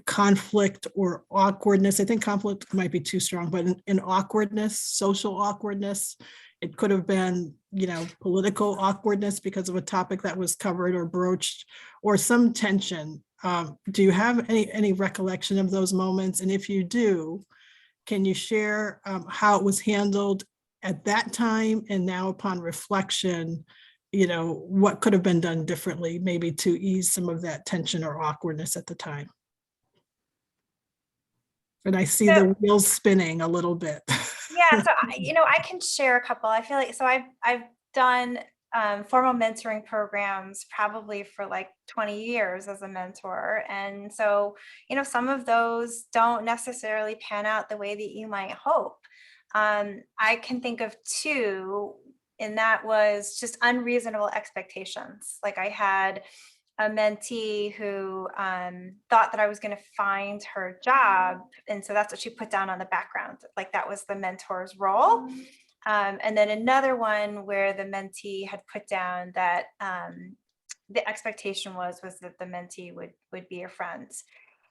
conflict or awkwardness? I think conflict might be too strong, but in awkwardness, social awkwardness. It could have been, political awkwardness because of a topic that was covered or broached, or some tension. Do you have any recollection of those moments? And if you do, can you share how it was handled at that time, and now upon reflection, what could have been done differently, maybe to ease some of that tension or awkwardness at the time? And I see the wheels spinning a little bit. Yeah, so I can share a couple. I feel like, so I've done formal mentoring programs probably for like 20 years as a mentor. And so, some of those don't necessarily pan out the way that you might hope. I can think of two, and that was just unreasonable expectations. Like I had a mentee who thought that I was going to find her job. And so that's what she put down on the background. Like that was the mentor's role. And then another one where the mentee had put down that the expectation was that the mentee would be a friend.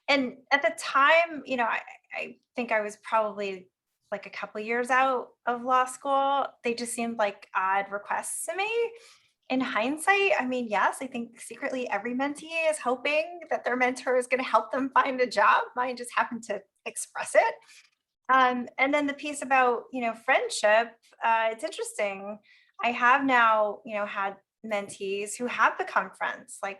And at the time, I think I was probably like a couple years out of law school. They just seemed like odd requests to me. In hindsight, I mean, yes, I think secretly every mentee is hoping that their mentor is going to help them find a job. Mine just happened to express it. And then the piece about, friendship, it's interesting. I have now, had mentees who have become friends. Like,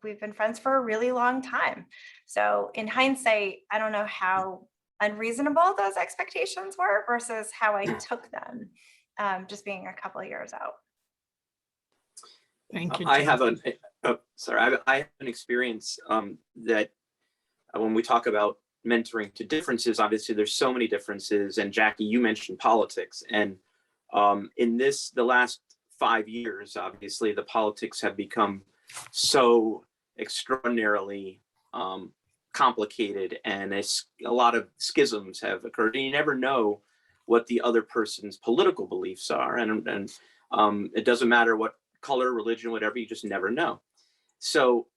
we've been friends for a really long time. So in hindsight, I don't know how unreasonable those expectations were versus how I took them, just being a couple of years out. Thank you. I have I have an experience that when we talk about mentoring to differences, obviously there's so many differences. And Jackie, you mentioned politics, and in the last 5 years, obviously the politics have become so extraordinarily complicated, and a lot of schisms have occurred, and you never know what the other person's political beliefs are, and it doesn't matter what color, religion, whatever, you just never know. So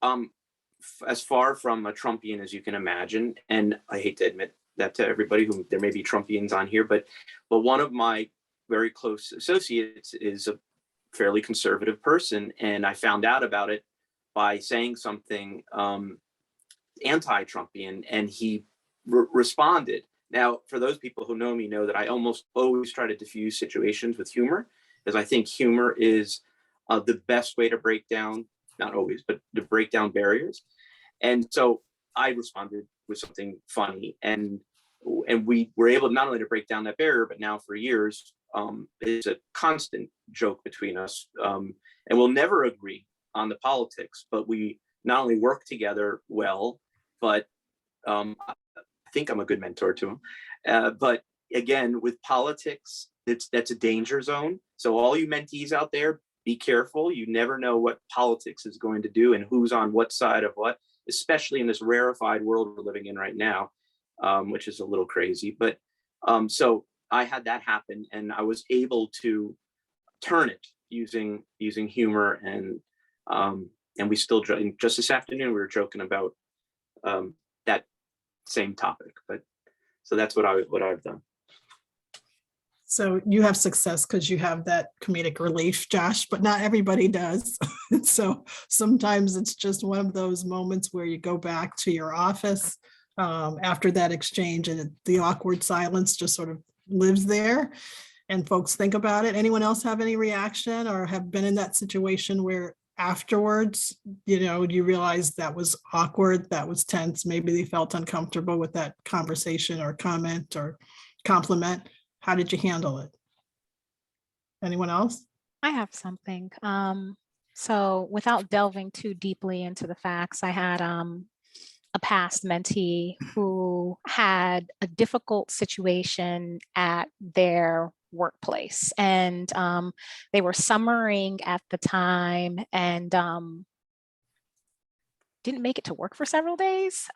as far from a Trumpian as you can imagine, and I hate to admit that to everybody, who there may be Trumpians on here, but one of my very close associates is a fairly conservative person, and I found out about it by saying something anti-Trumpian, and he responded. Now, for those people who know me, know that I almost always try to diffuse situations with humor, because I think humor is the best way to break down, not always, but to break down barriers. And so I responded with something funny, and we were able not only to break down that barrier, but now for years, it's a constant joke between us, and we'll never agree on the politics, but we not only work together well, but I think I'm a good mentor to him. But again, with politics, that's a danger zone. So all you mentees out there, be careful. You never know what politics is going to do and who's on what side of what, especially in this rarefied world we're living in right now, which is a little crazy. But so I had that happen, and I was able to turn it using humor, and we still just this afternoon we were joking about that same topic. But so that's what I've done. So you have success because you have that comedic relief, Josh, but not everybody does. So sometimes it's just one of those moments where you go back to your office after that exchange, and the awkward silence just sort of lives there, and folks think about it. Anyone else have any reaction or have been in that situation where afterwards, you realize that was awkward, that was tense, maybe they felt uncomfortable with that conversation or comment or compliment? How did you handle it? Anyone else? I have something. So without delving too deeply into the facts, I had a past mentee who had a difficult situation at their workplace, and they were summering at the time, and didn't make it to work for several days,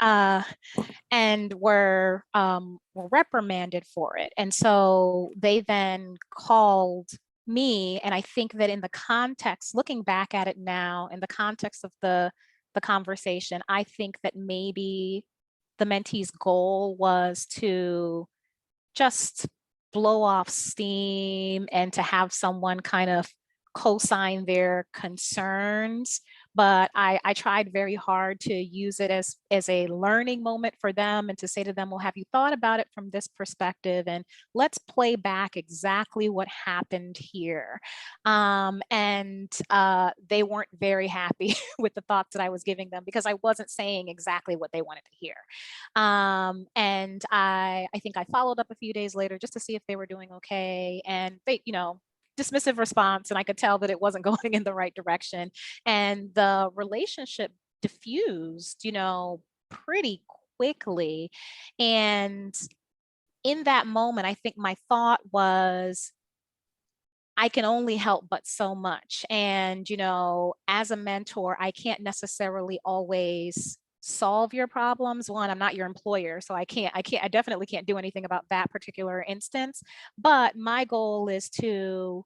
and were reprimanded for it. And so they then called me, and I think that in the context, looking back at it now, in the context of the conversation, I think that maybe the mentee's goal was to just blow off steam and to have someone kind of co-sign their concerns. But I tried very hard to use it as a learning moment for them, and to say to them, well, have you thought about it from this perspective? And let's play back exactly what happened here. And they weren't very happy with the thoughts that I was giving them, because I wasn't saying exactly what they wanted to hear. And I think I followed up a few days later just to see if they were doing okay. And they, dismissive response, and I could tell that it wasn't going in the right direction. And the relationship diffused, pretty quickly. And in that moment, I think my thought was, I can only help but so much. And, as a mentor, I can't necessarily always solve your problems. One, I'm not your employer, so I definitely can't do anything about that particular instance. But my goal is to,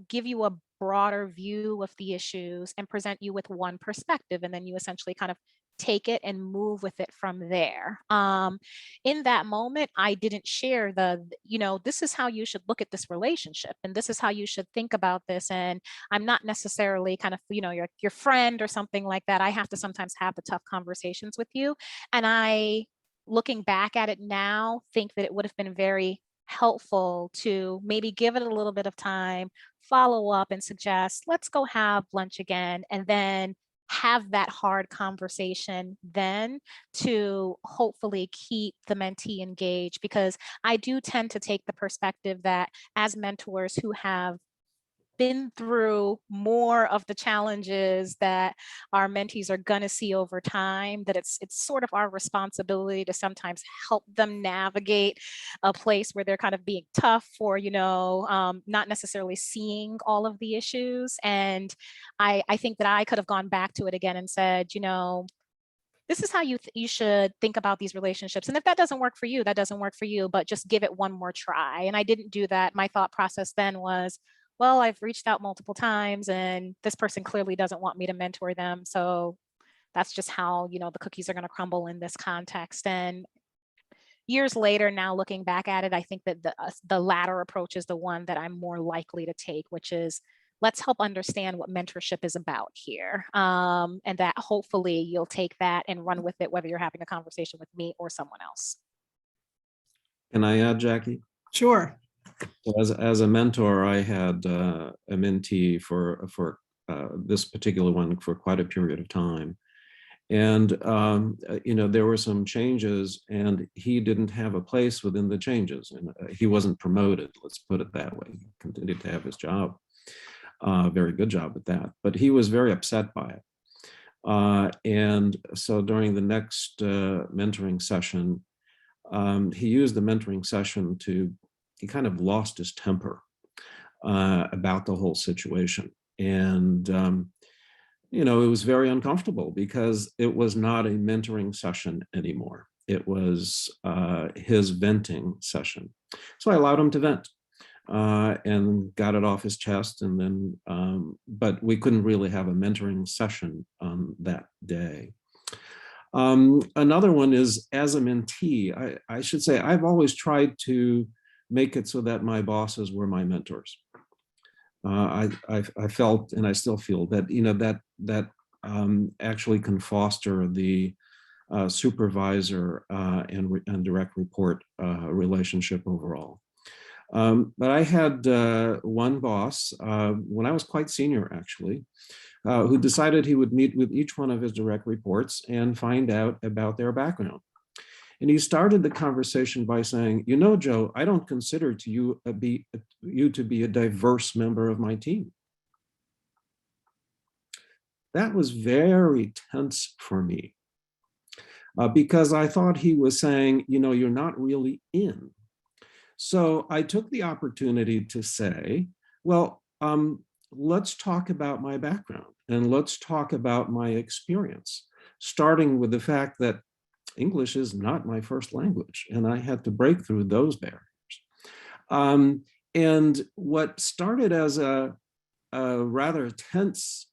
give you a broader view of the issues and present you with one perspective. And then you essentially kind of take it and move with it from there. In that moment, I didn't share this is how you should look at this relationship, and this is how you should think about this. And I'm not necessarily kind of, your friend or something like that. I have to sometimes have the tough conversations with you. And I, looking back at it now, think that it would have been very helpful to maybe give it a little bit of time, follow up and suggest, let's go have lunch again, and then have that hard conversation then, to hopefully keep the mentee engaged. Because I do tend to take the perspective that as mentors who have been through more of the challenges that our mentees are going to see over time, that it's sort of our responsibility to sometimes help them navigate a place where they're kind of being tough, or not necessarily seeing all of the issues. And I think that I could have gone back to it again and said, this is how you should think about these relationships. And if that doesn't work for you, that doesn't work for you, but just give it one more try. And I didn't do that. My thought process then was, well, I've reached out multiple times and this person clearly doesn't want me to mentor them. So that's just how, you know, the cookies are going to crumble in this context. And years later, now looking back at it, I think that the latter approach is the one that I'm more likely to take, which is let's help understand what mentorship is about here. And that hopefully you'll take that and run with it, whether you're having a conversation with me or someone else. Can I add, Jackie? Sure. As a mentor, I had a mentee for this particular one for quite a period of time. And, you know, there were some changes and he didn't have a place within the changes, and he wasn't promoted, let's put it that way. He continued to have his job, very good job at that, but he was very upset by it. And so during the next mentoring session, he used the mentoring session he kind of lost his temper about the whole situation. And, you know, it was very uncomfortable because it was not a mentoring session anymore. It was his venting session. So I allowed him to vent and got it off his chest. And then, but we couldn't really have a mentoring session on that day. Another one is, as a mentee, I should say, I've always tried to make it so that my bosses were my mentors. I felt, and I still feel that, you know, that actually can foster the supervisor and direct report relationship overall. But I had one boss when I was quite senior, actually, who decided he would meet with each one of his direct reports and find out about their background. And he started the conversation by saying, you know, Joe, I don't consider you to be a diverse member of my team. That was very tense for me because I thought he was saying, you know, you're not really in. So I took the opportunity to say, well, let's talk about my background and let's talk about my experience, starting with the fact that English is not my first language, and I had to break through those barriers. And what started as a rather tense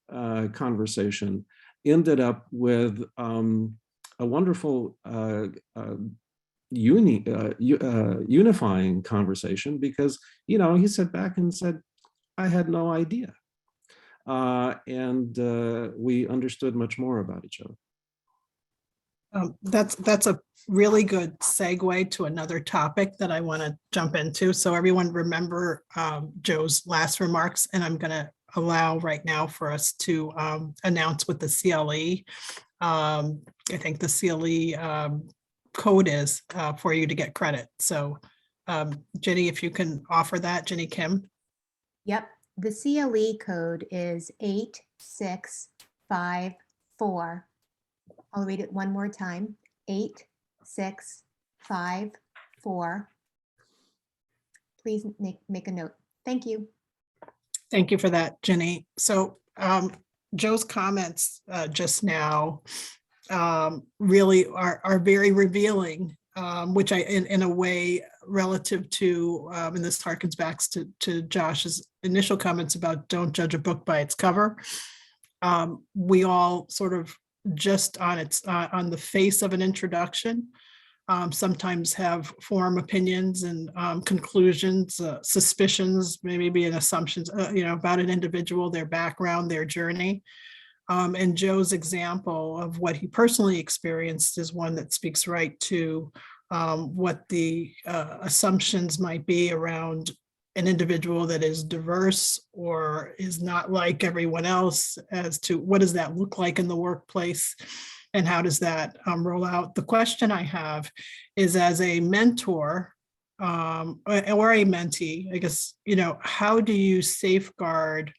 conversation ended up with a wonderful unifying conversation because, you know, he sat back and said, I had no idea. And we understood much more about each other. That's a really good segue to another topic that I want to jump into. So everyone remember Joe's last remarks, and I'm going to allow right now for us to announce what the CLE. I think the CLE code is for you to get credit. So Jenny, if you can offer that, Jenny Kim. Yep, the CLE code is 8654. I'll read it one more time, 8654. Please make a note. Thank you. Thank you for that, Jenny. So Joe's comments just now really are very revealing, which in a way relative to, and this harkens back to Josh's initial comments about don't judge a book by its cover. We all sort of just on the face of an introduction, sometimes have form opinions and conclusions, suspicions, maybe an assumptions, you know, about an individual, their background, their journey. And Joe's example of what he personally experienced is one that speaks right to what the assumptions might be around an individual that is diverse or is not like everyone else, as to what does that look like in the workplace and how does that roll out. The question I have is, as a mentor or a mentee, I guess, you know, how do you safeguard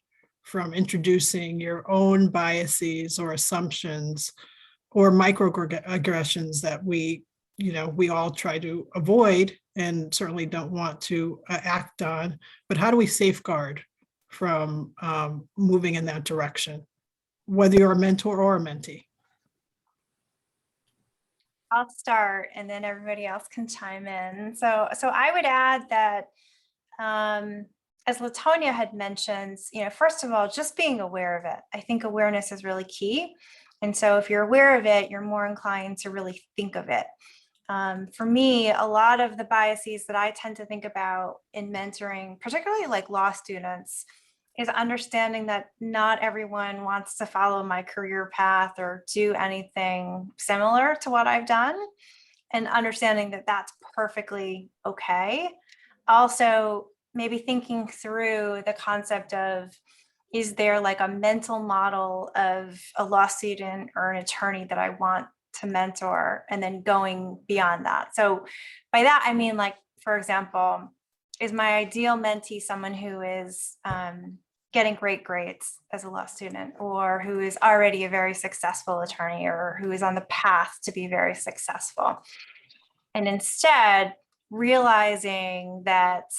from introducing your own biases or assumptions or microaggressions that we all try to avoid and certainly don't want to act on, but how do we safeguard from moving in that direction, whether you're a mentor or a mentee? I'll start and then everybody else can chime in. So I would add that, as Latonia had mentioned, first of all, just being aware of it. I think awareness is really key. And so if you're aware of it, you're more inclined to really think of it. For me, a lot of the biases that I tend to think about in mentoring, particularly like law students, is understanding that not everyone wants to follow my career path or do anything similar to what I've done, and understanding that that's perfectly okay. Also, maybe thinking through the concept of, is there like a mental model of a law student or an attorney that I want to mentor, and then going beyond that. So by that, I mean, like, for example, is my ideal mentee someone who is getting great grades as a law student, or who is already a very successful attorney, or who is on the path to be very successful? And instead, realizing that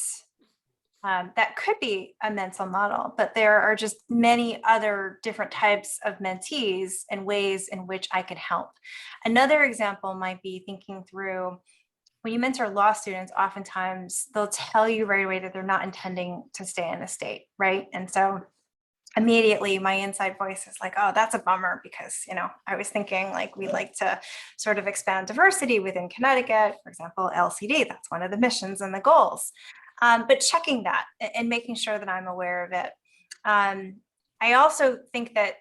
that could be a mental model, but there are just many other different types of mentees and ways in which I could help. Another example might be thinking through, when you mentor law students, oftentimes they'll tell you right away that they're not intending to stay in the state, right? And so immediately my inside voice is like, oh, that's a bummer, because, I was thinking like we'd like to sort of expand diversity within Connecticut, for example, LCD, that's one of the missions and the goals. But checking that and making sure that I'm aware of it. I also think that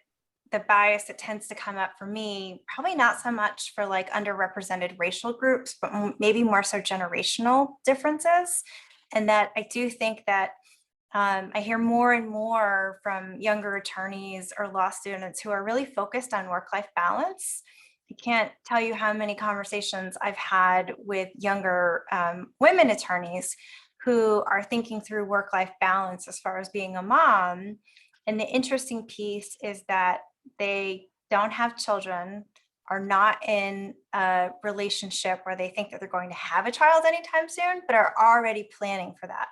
the bias that tends to come up for me, probably not so much for like underrepresented racial groups, but maybe more so generational differences. And that I do think that I hear more and more from younger attorneys or law students who are really focused on work-life balance. I can't tell you how many conversations I've had with younger women attorneys who are thinking through work-life balance as far as being a mom. And the interesting piece is that they don't have children, are not in a relationship where they think that they're going to have a child anytime soon, but are already planning for that.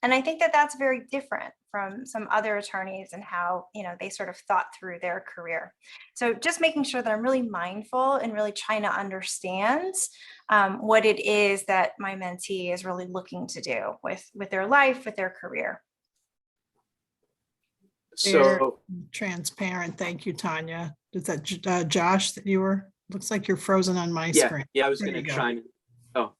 And I think that that's very different from some other attorneys and how, they sort of thought through their career. So just making sure that I'm really mindful and really trying to understand what it is that my mentee is really looking to do with their life, with their career. So Transparent. Thank you, Tanya. Is that Josh that you were? Looks like you're frozen on my screen. yeah, I was There going to you go. chime in. Oh,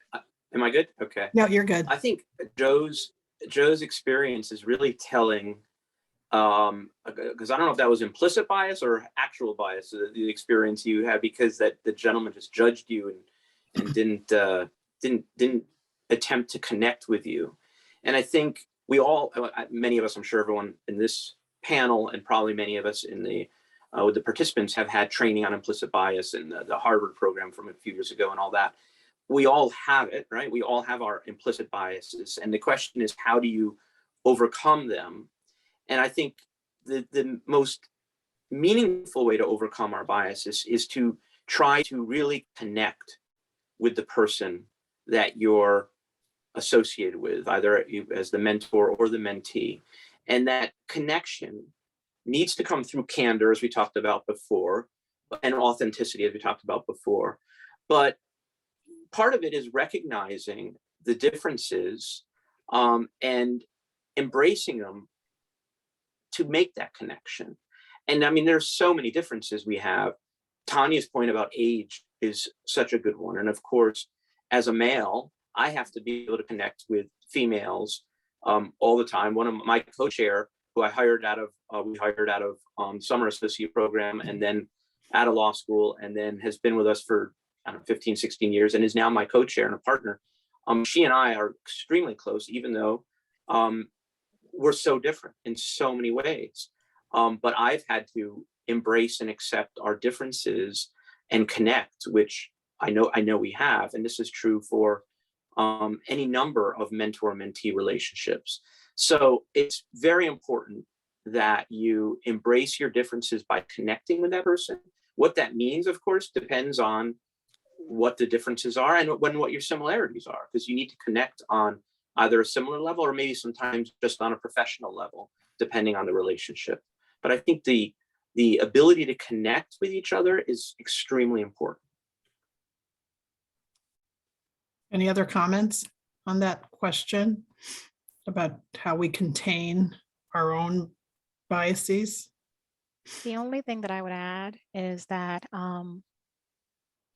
am I good? Okay. No, you're good. I think Joe's experience is really telling, because I don't know if that was implicit bias or actual bias, the experience you had, because that the gentleman just judged you and didn't attempt to connect with you. And I think we all, many of us, I'm sure everyone in this panel, and probably many of us in the with the participants, have had training on implicit bias in the Harvard program from a few years ago and all that. We all have it, right? We all have our implicit biases. And the question is, how do you overcome them? And I think the most meaningful way to overcome our biases is to try to really connect with the person that you're associated with, either as the mentor or the mentee. And that connection needs to come through candor, as we talked about before, and authenticity, as we talked about before. But part of it is recognizing the differences and embracing them to make that connection. And I mean, there's so many differences we have. Tanya's point about age is such a good one. And of course, as a male, I have to be able to connect with females all the time. One of my co-chair, who I hired out of summer associate program, and then out of law school, and then has been with us for 15, 16 years, and is now my co-chair and a partner. She and I are extremely close, even though we're so different in so many ways. But I've had to embrace and accept our differences and connect, which I know we have. And this is true for any number of mentor-mentee relationships. So it's very important that you embrace your differences by connecting with that person. What that means, of course, depends on what the differences are and what your similarities are, because you need to connect on either a similar level or maybe sometimes just on a professional level, depending on the relationship. But I think the ability to connect with each other is extremely important. Any other comments on that question about how we contain our own biases? The only thing that I would add is that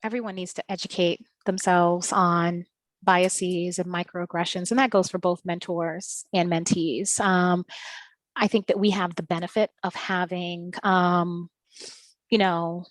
everyone needs to educate themselves on biases and microaggressions, and that goes for both mentors and mentees. I think that we have the benefit of having, you know,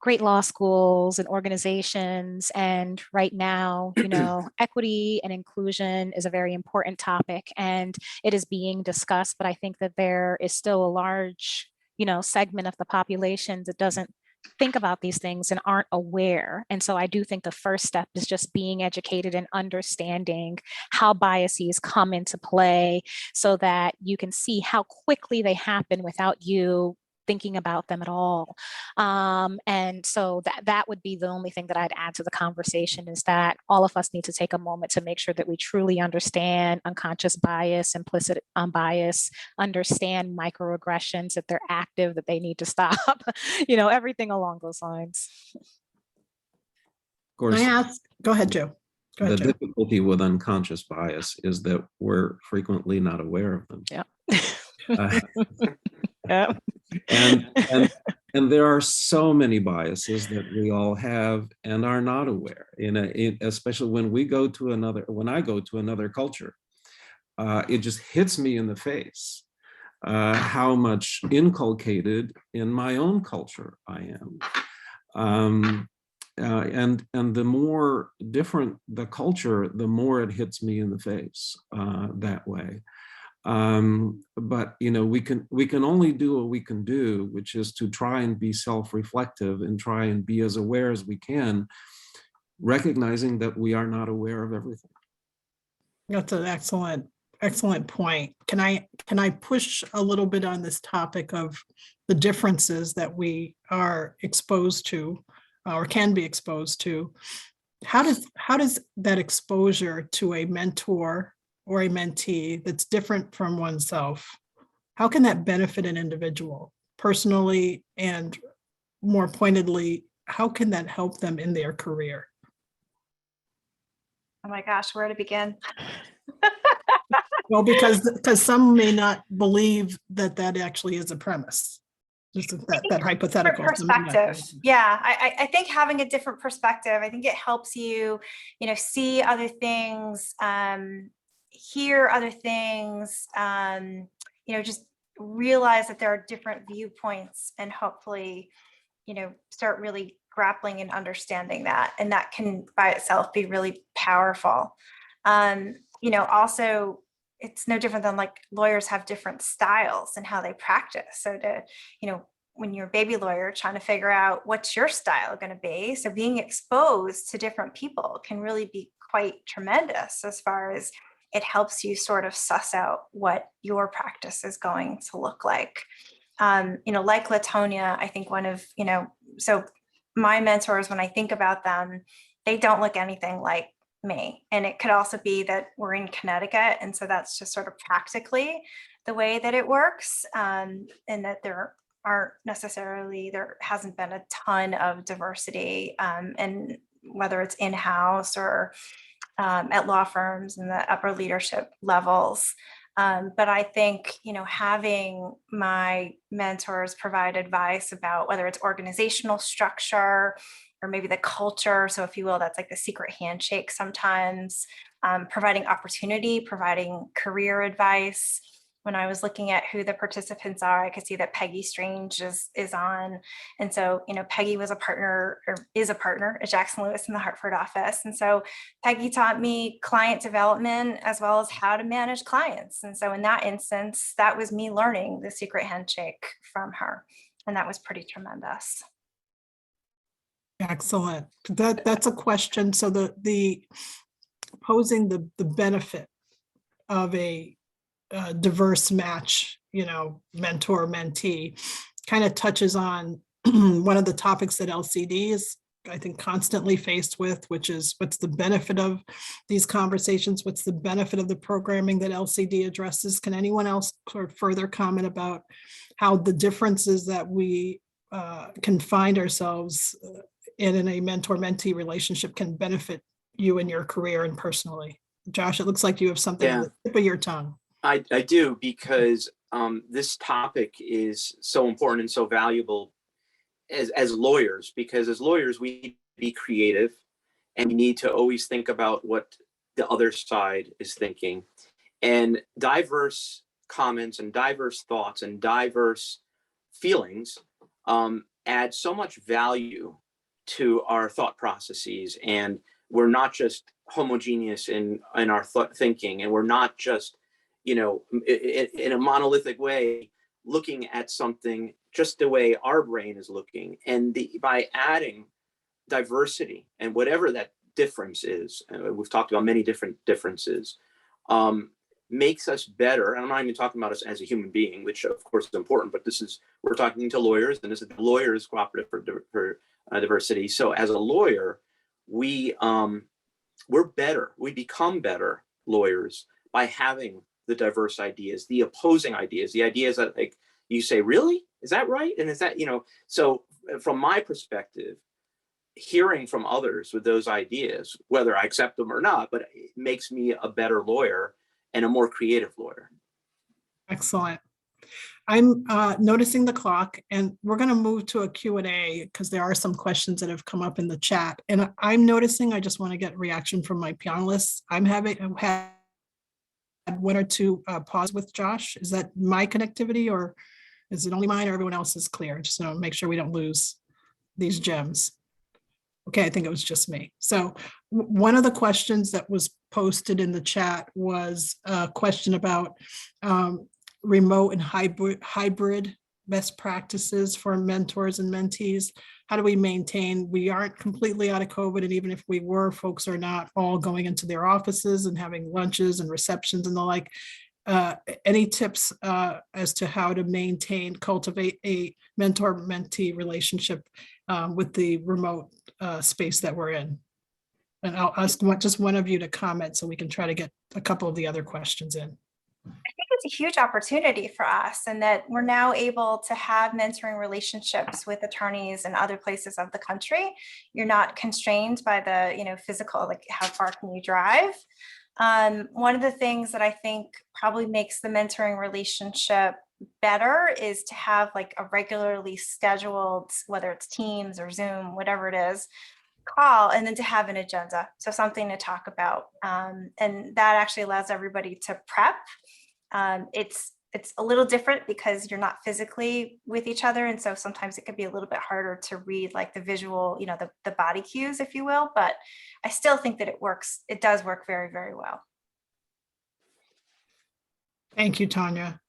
great law schools and organizations. And right now, you know, equity and inclusion is a very important topic and it is being discussed, but I think that there is still a large, you know, segment of the population that doesn't think about these things and aren't aware. And so I do think the first step is just being educated and understanding how biases come into play so that you can see how quickly they happen without you thinking about them at all. And so that would be the only thing that I'd add to the conversation, is that all of us need to take a moment to make sure that we truly understand unconscious bias, implicit bias, understand microaggressions, that they're active, that they need to stop, you know, everything along those lines. Of course, Can I ask? Go ahead, Joe. Go the ahead, Joe. difficulty with unconscious bias is that we're frequently not aware of them. Yeah. Uh, and there are so many biases that we all have and are not aware. Especially when I go to another culture, it just hits me in the face how much inculcated in my own culture I am. And the more different the culture, the more it hits me in the face that way. But you know, we can only do what we can do, which is to try and be self-reflective and try and be as aware as we can, recognizing that we are not aware of everything. That's an excellent point. Can I push a little bit on this topic of the differences that we are exposed to or can be exposed to? How does that exposure to a mentor or a mentee that's different from oneself, how can that benefit an individual personally, and more pointedly, how can that help them in their career? Oh my gosh, where to begin? Well, because some may not believe that actually is a premise. Just that hypothetical. Perspective. Yeah, I think having a different perspective, I think it helps you, you know, see other things, hear other things, you know, just realize that there are different viewpoints, and hopefully, you know, start really grappling and understanding that. And that can by itself be really powerful. You know, also, it's no different than like lawyers have different styles and how they practice. So to, you know, when you're a baby lawyer trying to figure out what's your style going to be, so being exposed to different people can really be quite tremendous as far as it helps you sort of suss out what your practice is going to look like. You know, like Latonia, I think one of, you know, so my mentors, when I think about them, they don't look anything like me. And it could also be that we're in Connecticut. And so that's just sort of practically the way that it works. And that there hasn't been a ton of diversity, and whether it's in-house or at law firms and the upper leadership levels. But I think, you know, having my mentors provide advice about whether it's organizational structure or maybe the culture, so if you will, that's like the secret handshake sometimes, providing opportunity, providing career advice. When I was looking at who the participants are, I could see that Peggy Strange is on. And so, you know, Peggy was a partner, or is a partner at Jackson Lewis in the Hartford office. And so Peggy taught me client development as well as how to manage clients. And so in that instance, that was me learning the secret handshake from her. And that was pretty tremendous. Excellent. That's a question. So the posing the benefit of a diverse match, you know, mentor mentee, kind of touches on one of the topics that LCD is, I think, constantly faced with, which is what's the benefit of these conversations? What's the benefit of the programming that LCD addresses? Can anyone else sort of further comment about how the differences that we can find ourselves in a mentor-mentee relationship can benefit you in your career and personally. Josh, it looks like you have something on the tip of your tongue. I do, because this topic is so important and so valuable as lawyers, because as lawyers, we need to be creative and we need to always think about what the other side is thinking. And diverse comments and diverse thoughts and diverse feelings add so much value to our thought processes. And we're not just homogeneous in our thinking, and we're not just, in a monolithic way looking at something just the way our brain is looking. And by adding diversity and whatever that difference is, we've talked about many different differences, makes us better. And I'm not even talking about us as a human being, which of course is important, but we're talking to lawyers, and this is the Lawyers Cooperative for Diversity. So as a lawyer, we're better. We become better lawyers by having the diverse ideas, the opposing ideas, the ideas that, like, you say, really? Is that right? And is that, so from my perspective, hearing from others with those ideas, whether I accept them or not, but it makes me a better lawyer and a more creative lawyer. Excellent. I'm noticing the clock, and we're going to move to a Q&A because there are some questions that have come up in the chat. And I'm noticing, I just want to get reaction from my panelists. I've had one or two pause with Josh. Is that my connectivity, or is it only mine, or everyone else is clear? Just to make sure we don't lose these gems. Okay, I think it was just me. So one of the questions that was posted in the chat was a question about remote and hybrid best practices for mentors and mentees. How do we maintain, we aren't completely out of COVID, and even if we were, folks are not all going into their offices and having lunches and receptions and the like. Any tips as to how to cultivate a mentor-mentee relationship with the remote space that we're in? And I'll ask just one of you to comment so we can try to get a couple of the other questions in. I think it's a huge opportunity for us, and that we're now able to have mentoring relationships with attorneys in other places of the country. You're not constrained by the, physical, like how far can you drive? One of the things that I think probably makes the mentoring relationship better is to have like a regularly scheduled, whether it's Teams or Zoom, whatever it is, call, and then to have an agenda. So something to talk about. And that actually allows everybody to prep. It's a little different because you're not physically with each other. And so sometimes it could be a little bit harder to read like the visual, the body cues, if you will, but I still think that it works. It does work very, very well. Thank you, Tanya.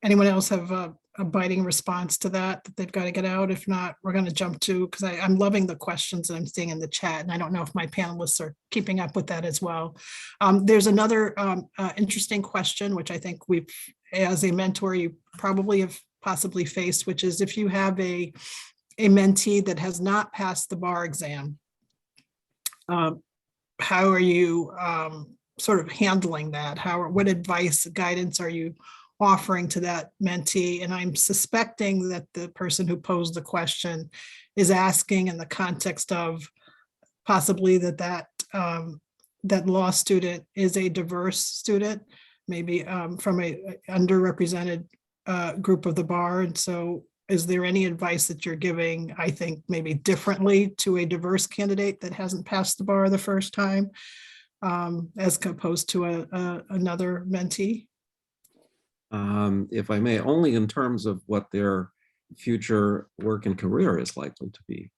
Anyone else have a biting response to that they've got to get out? If not, we're going to jump to, because I'm loving the questions that I'm seeing in the chat, and I don't know if my panelists are keeping up with that as well. There's another interesting question, which I think we've, as a mentor, you probably have possibly faced, which is if you have a mentee that has not passed the bar exam, how are you sort of handling that? What advice, guidance are you offering to that mentee? And I'm suspecting that the person who posed the question is asking in the context of possibly that law student is a diverse student, maybe from a underrepresented group of the bar. And so is there any advice that you're giving, I think maybe differently, to a diverse candidate that hasn't passed the bar the first time as opposed to another mentee? If I may, only in terms of what their future work and career is likely to be.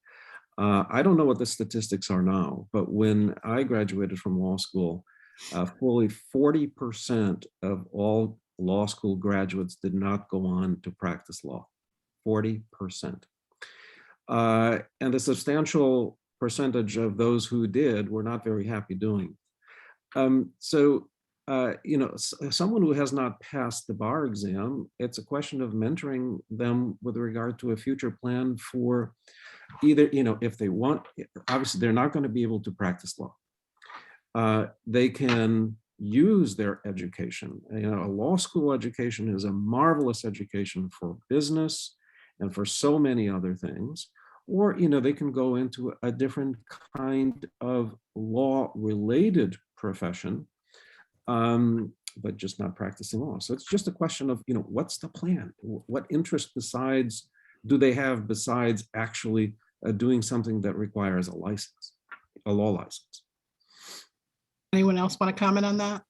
I don't know what the statistics are now, but when I graduated from law school, fully 40% of all law school graduates did not go on to practice law. 40%. And a substantial percentage of those who did were not very happy doing. Someone who has not passed the bar exam, it's a question of mentoring them with regard to a future plan for either, if they want, obviously they're not going to be able to practice law. They can use their education. A law school education is a marvelous education for business and for so many other things. or, they can go into a different kind of law-related profession, but just not practicing law. So it's just a question of, what's the plan? What interest do they have besides actually doing something that requires a license, a law license? Anyone else want to comment on that?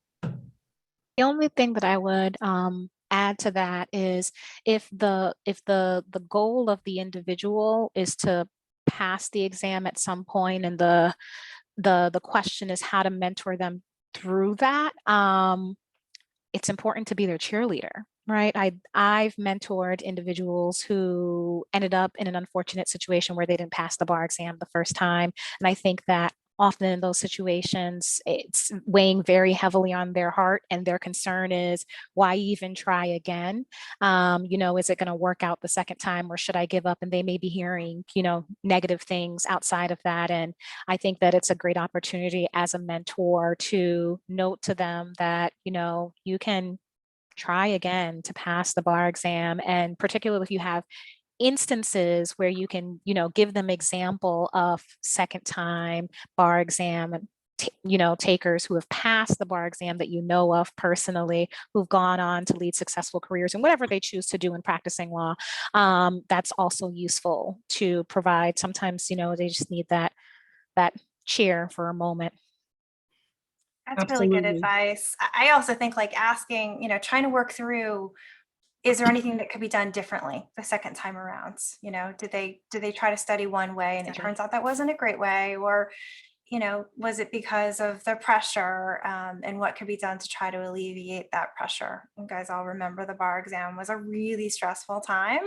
The only thing that I would add to that is if the goal of the individual is to pass the exam at some point, and the question is how to mentor them through that, it's important to be their cheerleader, right? I've mentored individuals who ended up in an unfortunate situation where they didn't pass the bar exam the first time. And I think that often in those situations, it's weighing very heavily on their heart, and their concern is, why even try again? Is it going to work out the second time, or should I give up? And they may be hearing, negative things outside of that. And I think that it's a great opportunity as a mentor to note to them that, you can try again to pass the bar exam. And particularly if you have instances where you can, give them example of second time bar exam, takers who have passed the bar exam that you know of personally, who've gone on to lead successful careers in whatever they choose to do in practicing law. That's also useful to provide. Sometimes, they just need that cheer for a moment. That's really good Absolutely. advice. I also think like asking, trying to work through, is there anything that could be done differently the second time around? Did they try to study one way and it turns out that wasn't a great way? Or, was it because of the pressure, and what could be done to try to alleviate that pressure? You guys all remember the bar exam was a really stressful time,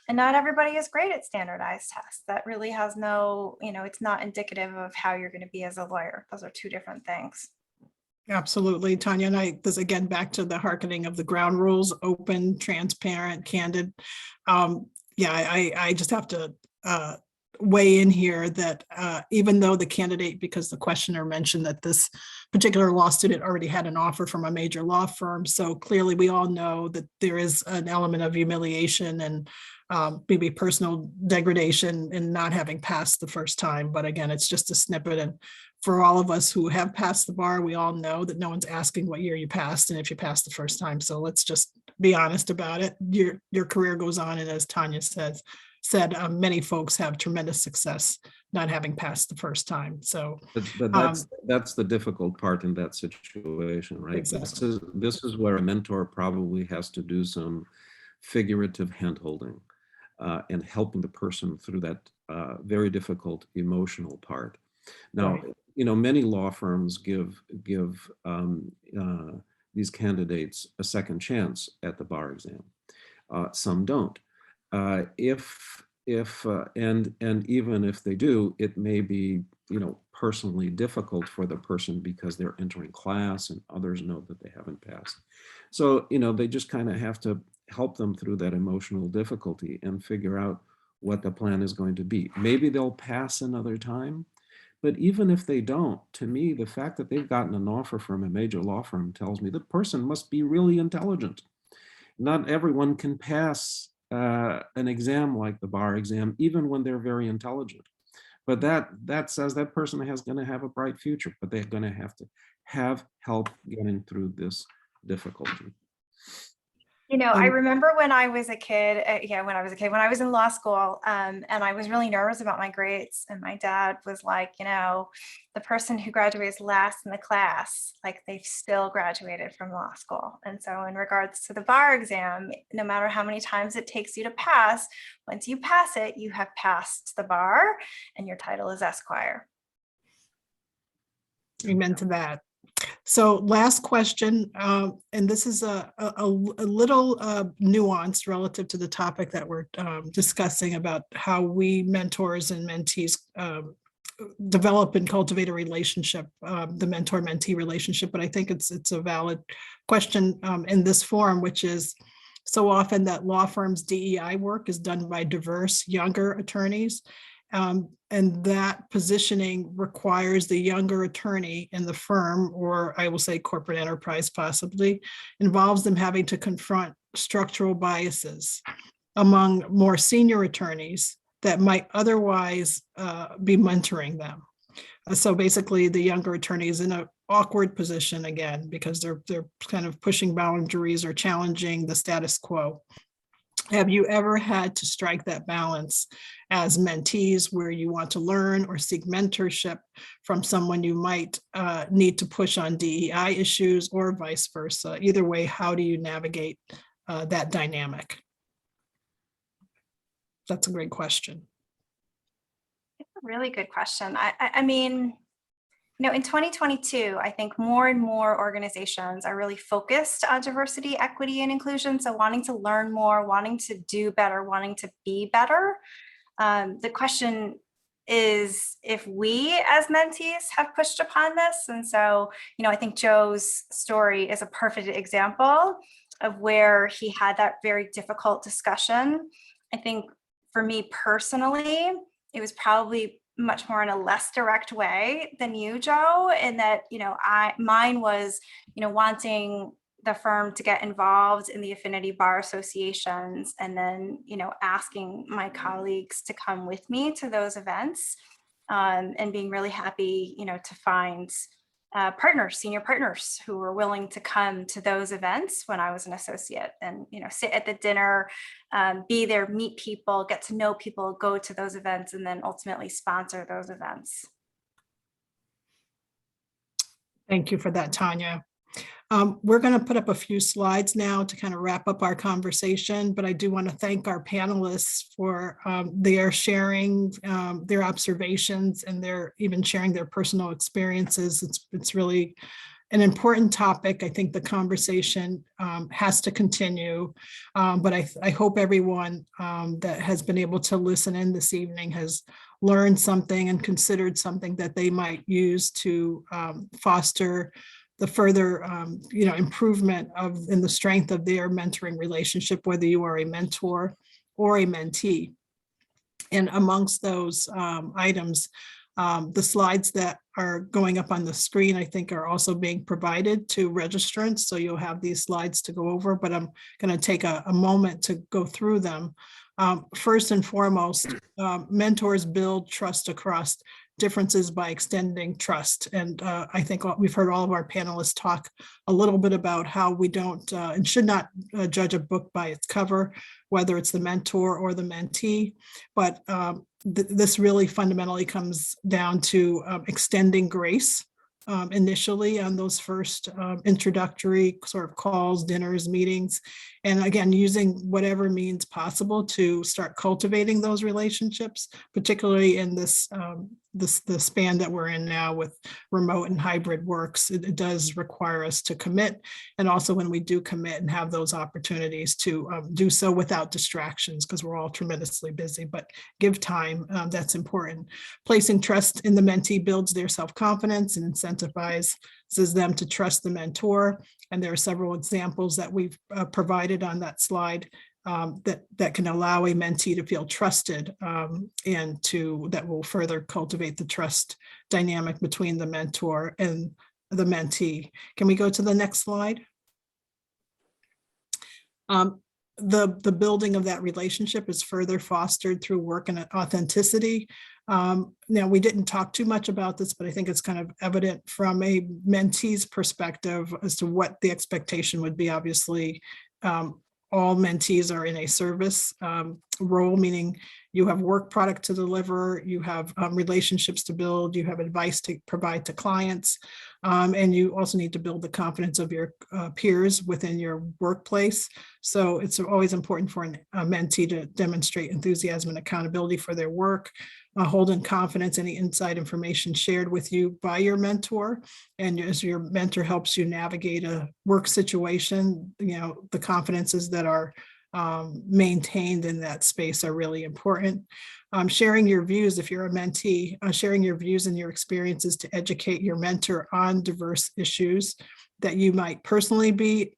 and not everybody is great at standardized tests. That really has no, it's not indicative of how you're going to be as a lawyer. Those are two different things. Absolutely, Tanya. And this again, back to the hearkening of the ground rules: open, transparent, candid. I just have to weigh in here that even though the candidate, because the questioner mentioned that this particular law student already had an offer from a major law firm, so clearly we all know that there is an element of humiliation and maybe personal degradation in not having passed the first time. But again, it's just a snippet. And for all of us who have passed the bar, we all know that no one's asking what year you passed and if you passed the first time. So let's just be honest about it. Your career goes on, and as Tanya said, many folks have tremendous success not having passed the first time. So But that's the difficult part in that situation, right? Exactly. This is where a mentor probably has to do some figurative handholding and helping the person through that very difficult emotional part. Now, Right. Many law firms give these candidates a second chance at the bar exam. Some don't. And even if they do, it may be, personally difficult for the person because they're entering class and others know that they haven't passed. So, they just kind of have to help them through that emotional difficulty and figure out what the plan is going to be. Maybe they'll pass another time. But even if they don't, to me, the fact that they've gotten an offer from a major law firm tells me the person must be really intelligent. Not everyone can pass an exam like the bar exam, even when they're very intelligent. But that says that person is going to have a bright future, but they're going to have help getting through this difficulty. I remember when I was a kid, when I was in law school, and I was really nervous about my grades. And my dad was like, the person who graduates last in the class, like they've still graduated from law school. And so in regards to the bar exam, no matter how many times it takes you to pass, once you pass it, you have passed the bar and your title is Esquire. Amen to that. So last question, and this is a little nuanced relative to the topic that we're discussing about how we mentors and mentees develop and cultivate a relationship, the mentor-mentee relationship. But I think it's a valid question in this forum, which is so often that law firms' DEI work is done by diverse younger attorneys. And that positioning requires the younger attorney in the firm, or I will say corporate enterprise possibly, involves them having to confront structural biases among more senior attorneys that might otherwise be mentoring them. So basically, the younger attorney is in an awkward position again because they're kind of pushing boundaries or challenging the status quo. Have you ever had to strike that balance as mentees where you want to learn or seek mentorship from someone you might need to push on DEI issues or vice versa? Either way, how do you navigate that dynamic? That's a great question. It's a really good question. I mean, you know, in 2022, I think more and more organizations are really focused on diversity, equity, and inclusion. So wanting to learn more, wanting to do better, wanting to be better. The question is if we as mentees have pushed upon this. And so, you know, I think Joe's story is a perfect example of where he had that very difficult discussion. I think for me personally, it was probably much more in a less direct way than you, Joe, in that, you know, mine was, you know, wanting the firm to get involved in the affinity bar associations and then, you know, asking my colleagues to come with me to those events, and being really happy, you know, to find partners, senior partners who were willing to come to those events when I was an associate and, you know, sit at the dinner, be there, meet people, get to know people, go to those events, and then ultimately sponsor those events. Thank you for that, Tanya. We're going to put up a few slides now to kind of wrap up our conversation, but I do want to thank our panelists for their sharing their observations and their even sharing their personal experiences. It's really an important topic. I think the conversation has to continue, but I hope everyone that has been able to listen in this evening has learned something and considered something that they might use to foster the further you know, improvement of in the strength of their mentoring relationship, whether you are a mentor or a mentee. And amongst those items, the slides that are going up on the screen, I think, are also being provided to registrants. So you'll have these slides to go over, but I'm going to take a moment to go through them. First and foremost, mentors build trust across differences by extending trust. And I think we've heard all of our panelists talk a little bit about how we don't and should not judge a book by its cover, whether it's the mentor or the mentee. But this really fundamentally comes down to extending grace initially on those first introductory sort of calls, dinners, meetings, and again, using whatever means possible to start cultivating those relationships, particularly in this the span that we're in now with remote and hybrid works. It does require us to commit, and also when we do commit and have those opportunities to do so without distractions, because we're all tremendously busy, but give time, that's important. Placing trust in the mentee builds their self-confidence and incentivizes them to trust the mentor. And there are several examples that we've provided on that slide that can allow a mentee to feel trusted, and that will further cultivate the trust dynamic between the mentor and the mentee. Can we go to the next slide? The building of that relationship is further fostered through work and authenticity. Now, we didn't talk too much about this, but I think it's kind of evident from a mentee's perspective as to what the expectation would be. Obviously, all mentees are in a service role, meaning you have work product to deliver, you have relationships to build, you have advice to provide to clients, and you also need to build the confidence of your peers within your workplace. So it's always important for a mentee to demonstrate enthusiasm and accountability for their work, hold in confidence any inside information shared with you by your mentor. And as your mentor helps you navigate a work situation, you know, the confidences that are maintained in that space are really important. Sharing your views, if you're a mentee, sharing your views and your experiences to educate your mentor on diverse issues that you might personally be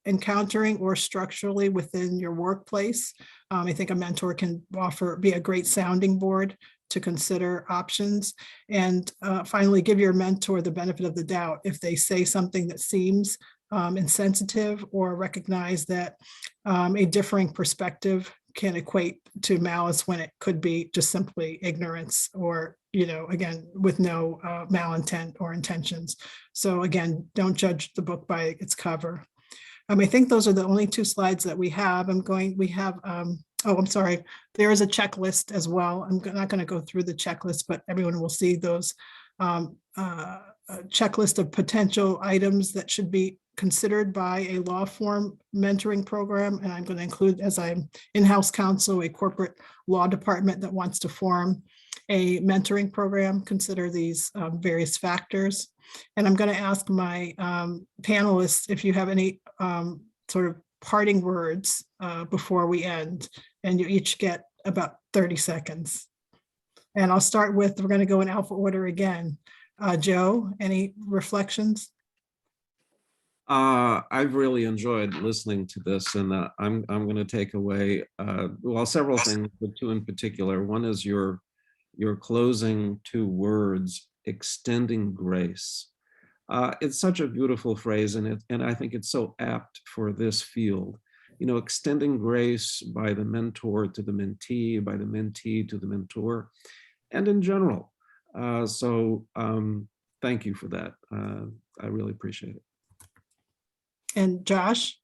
encountering or structurally within your workplace. I think a mentor can be a great sounding board to consider options. And finally, give your mentor the benefit of the doubt. If they say something that seems insensitive, or recognize that a differing perspective can equate to malice when it could be just simply ignorance or, again, with no malintent or intentions. So again, don't judge the book by its cover. I think those are the only 2 slides that we have. I'm sorry. There is a checklist as well. I'm not going to go through the checklist, but everyone will see those checklist of potential items that should be considered by a law firm mentoring program. And I'm going to include, as I'm in-house counsel, a corporate law department that wants to form a mentoring program, consider these various factors. And I'm going to ask my panelists if you have any sort of parting words before we end, and you each get about 30 seconds. And I'll start with, we're going to go in alpha order again. Joe, any reflections? I've really enjoyed listening to this, and I'm going to take away several things, but 2 in particular. One is your closing 2 words, extending grace. It's such a beautiful phrase, and I think it's so apt for this field. Extending grace by the mentor to the mentee, by the mentee to the mentor, and in general. Thank you for that. I really appreciate it. And Josh?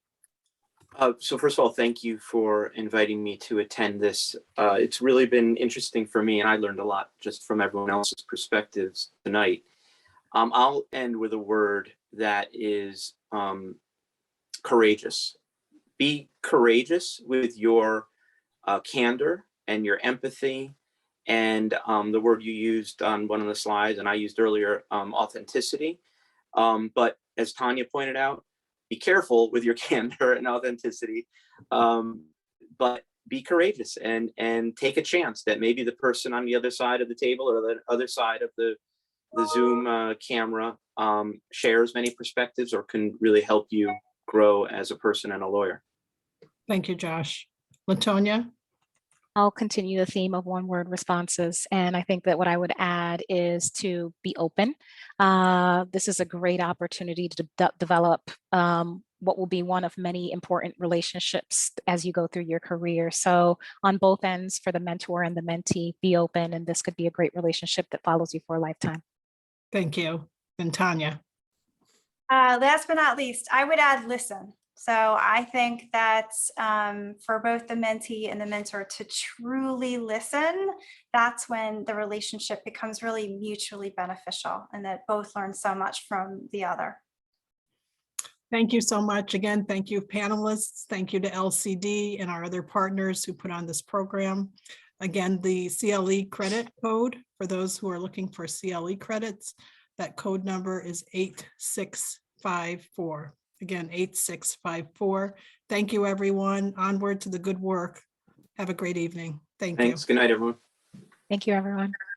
So first of all, thank you for inviting me to attend this. It's really been interesting for me, and I learned a lot just from everyone else's perspectives tonight. I'll end with a word that is courageous. Be courageous with your candor and your empathy, and the word you used on one of the slides, and I used earlier, authenticity. But as Tanya pointed out, be careful with your candor and authenticity, but be courageous and take a chance that maybe the person on the other side of the table or the other side of the Zoom camera shares many perspectives or can really help you grow as a person and a lawyer. Thank you, Josh. LaTonya? I'll continue the theme of 1-word responses. And I think that what I would add is to be open. This is a great opportunity to develop what will be one of many important relationships as you go through your career. So on both ends, for the mentor and the mentee, be open, and this could be a great relationship that follows you for a lifetime. Thank you. And Tanya? Last but not least, I would add listen. So I think that for both the mentee and the mentor to truly listen, that's when the relationship becomes really mutually beneficial and that both learn so much from the other. Thank you so much. Again, thank you, panelists. Thank you to LCD and our other partners who put on this program. Again, the CLE credit code, for those who are looking for CLE credits, that code number is 8654. Again, 8654. Thank you, everyone. Onward to the good work. Have a great evening. Thank you. Thanks. Good night, everyone. Thank you, everyone.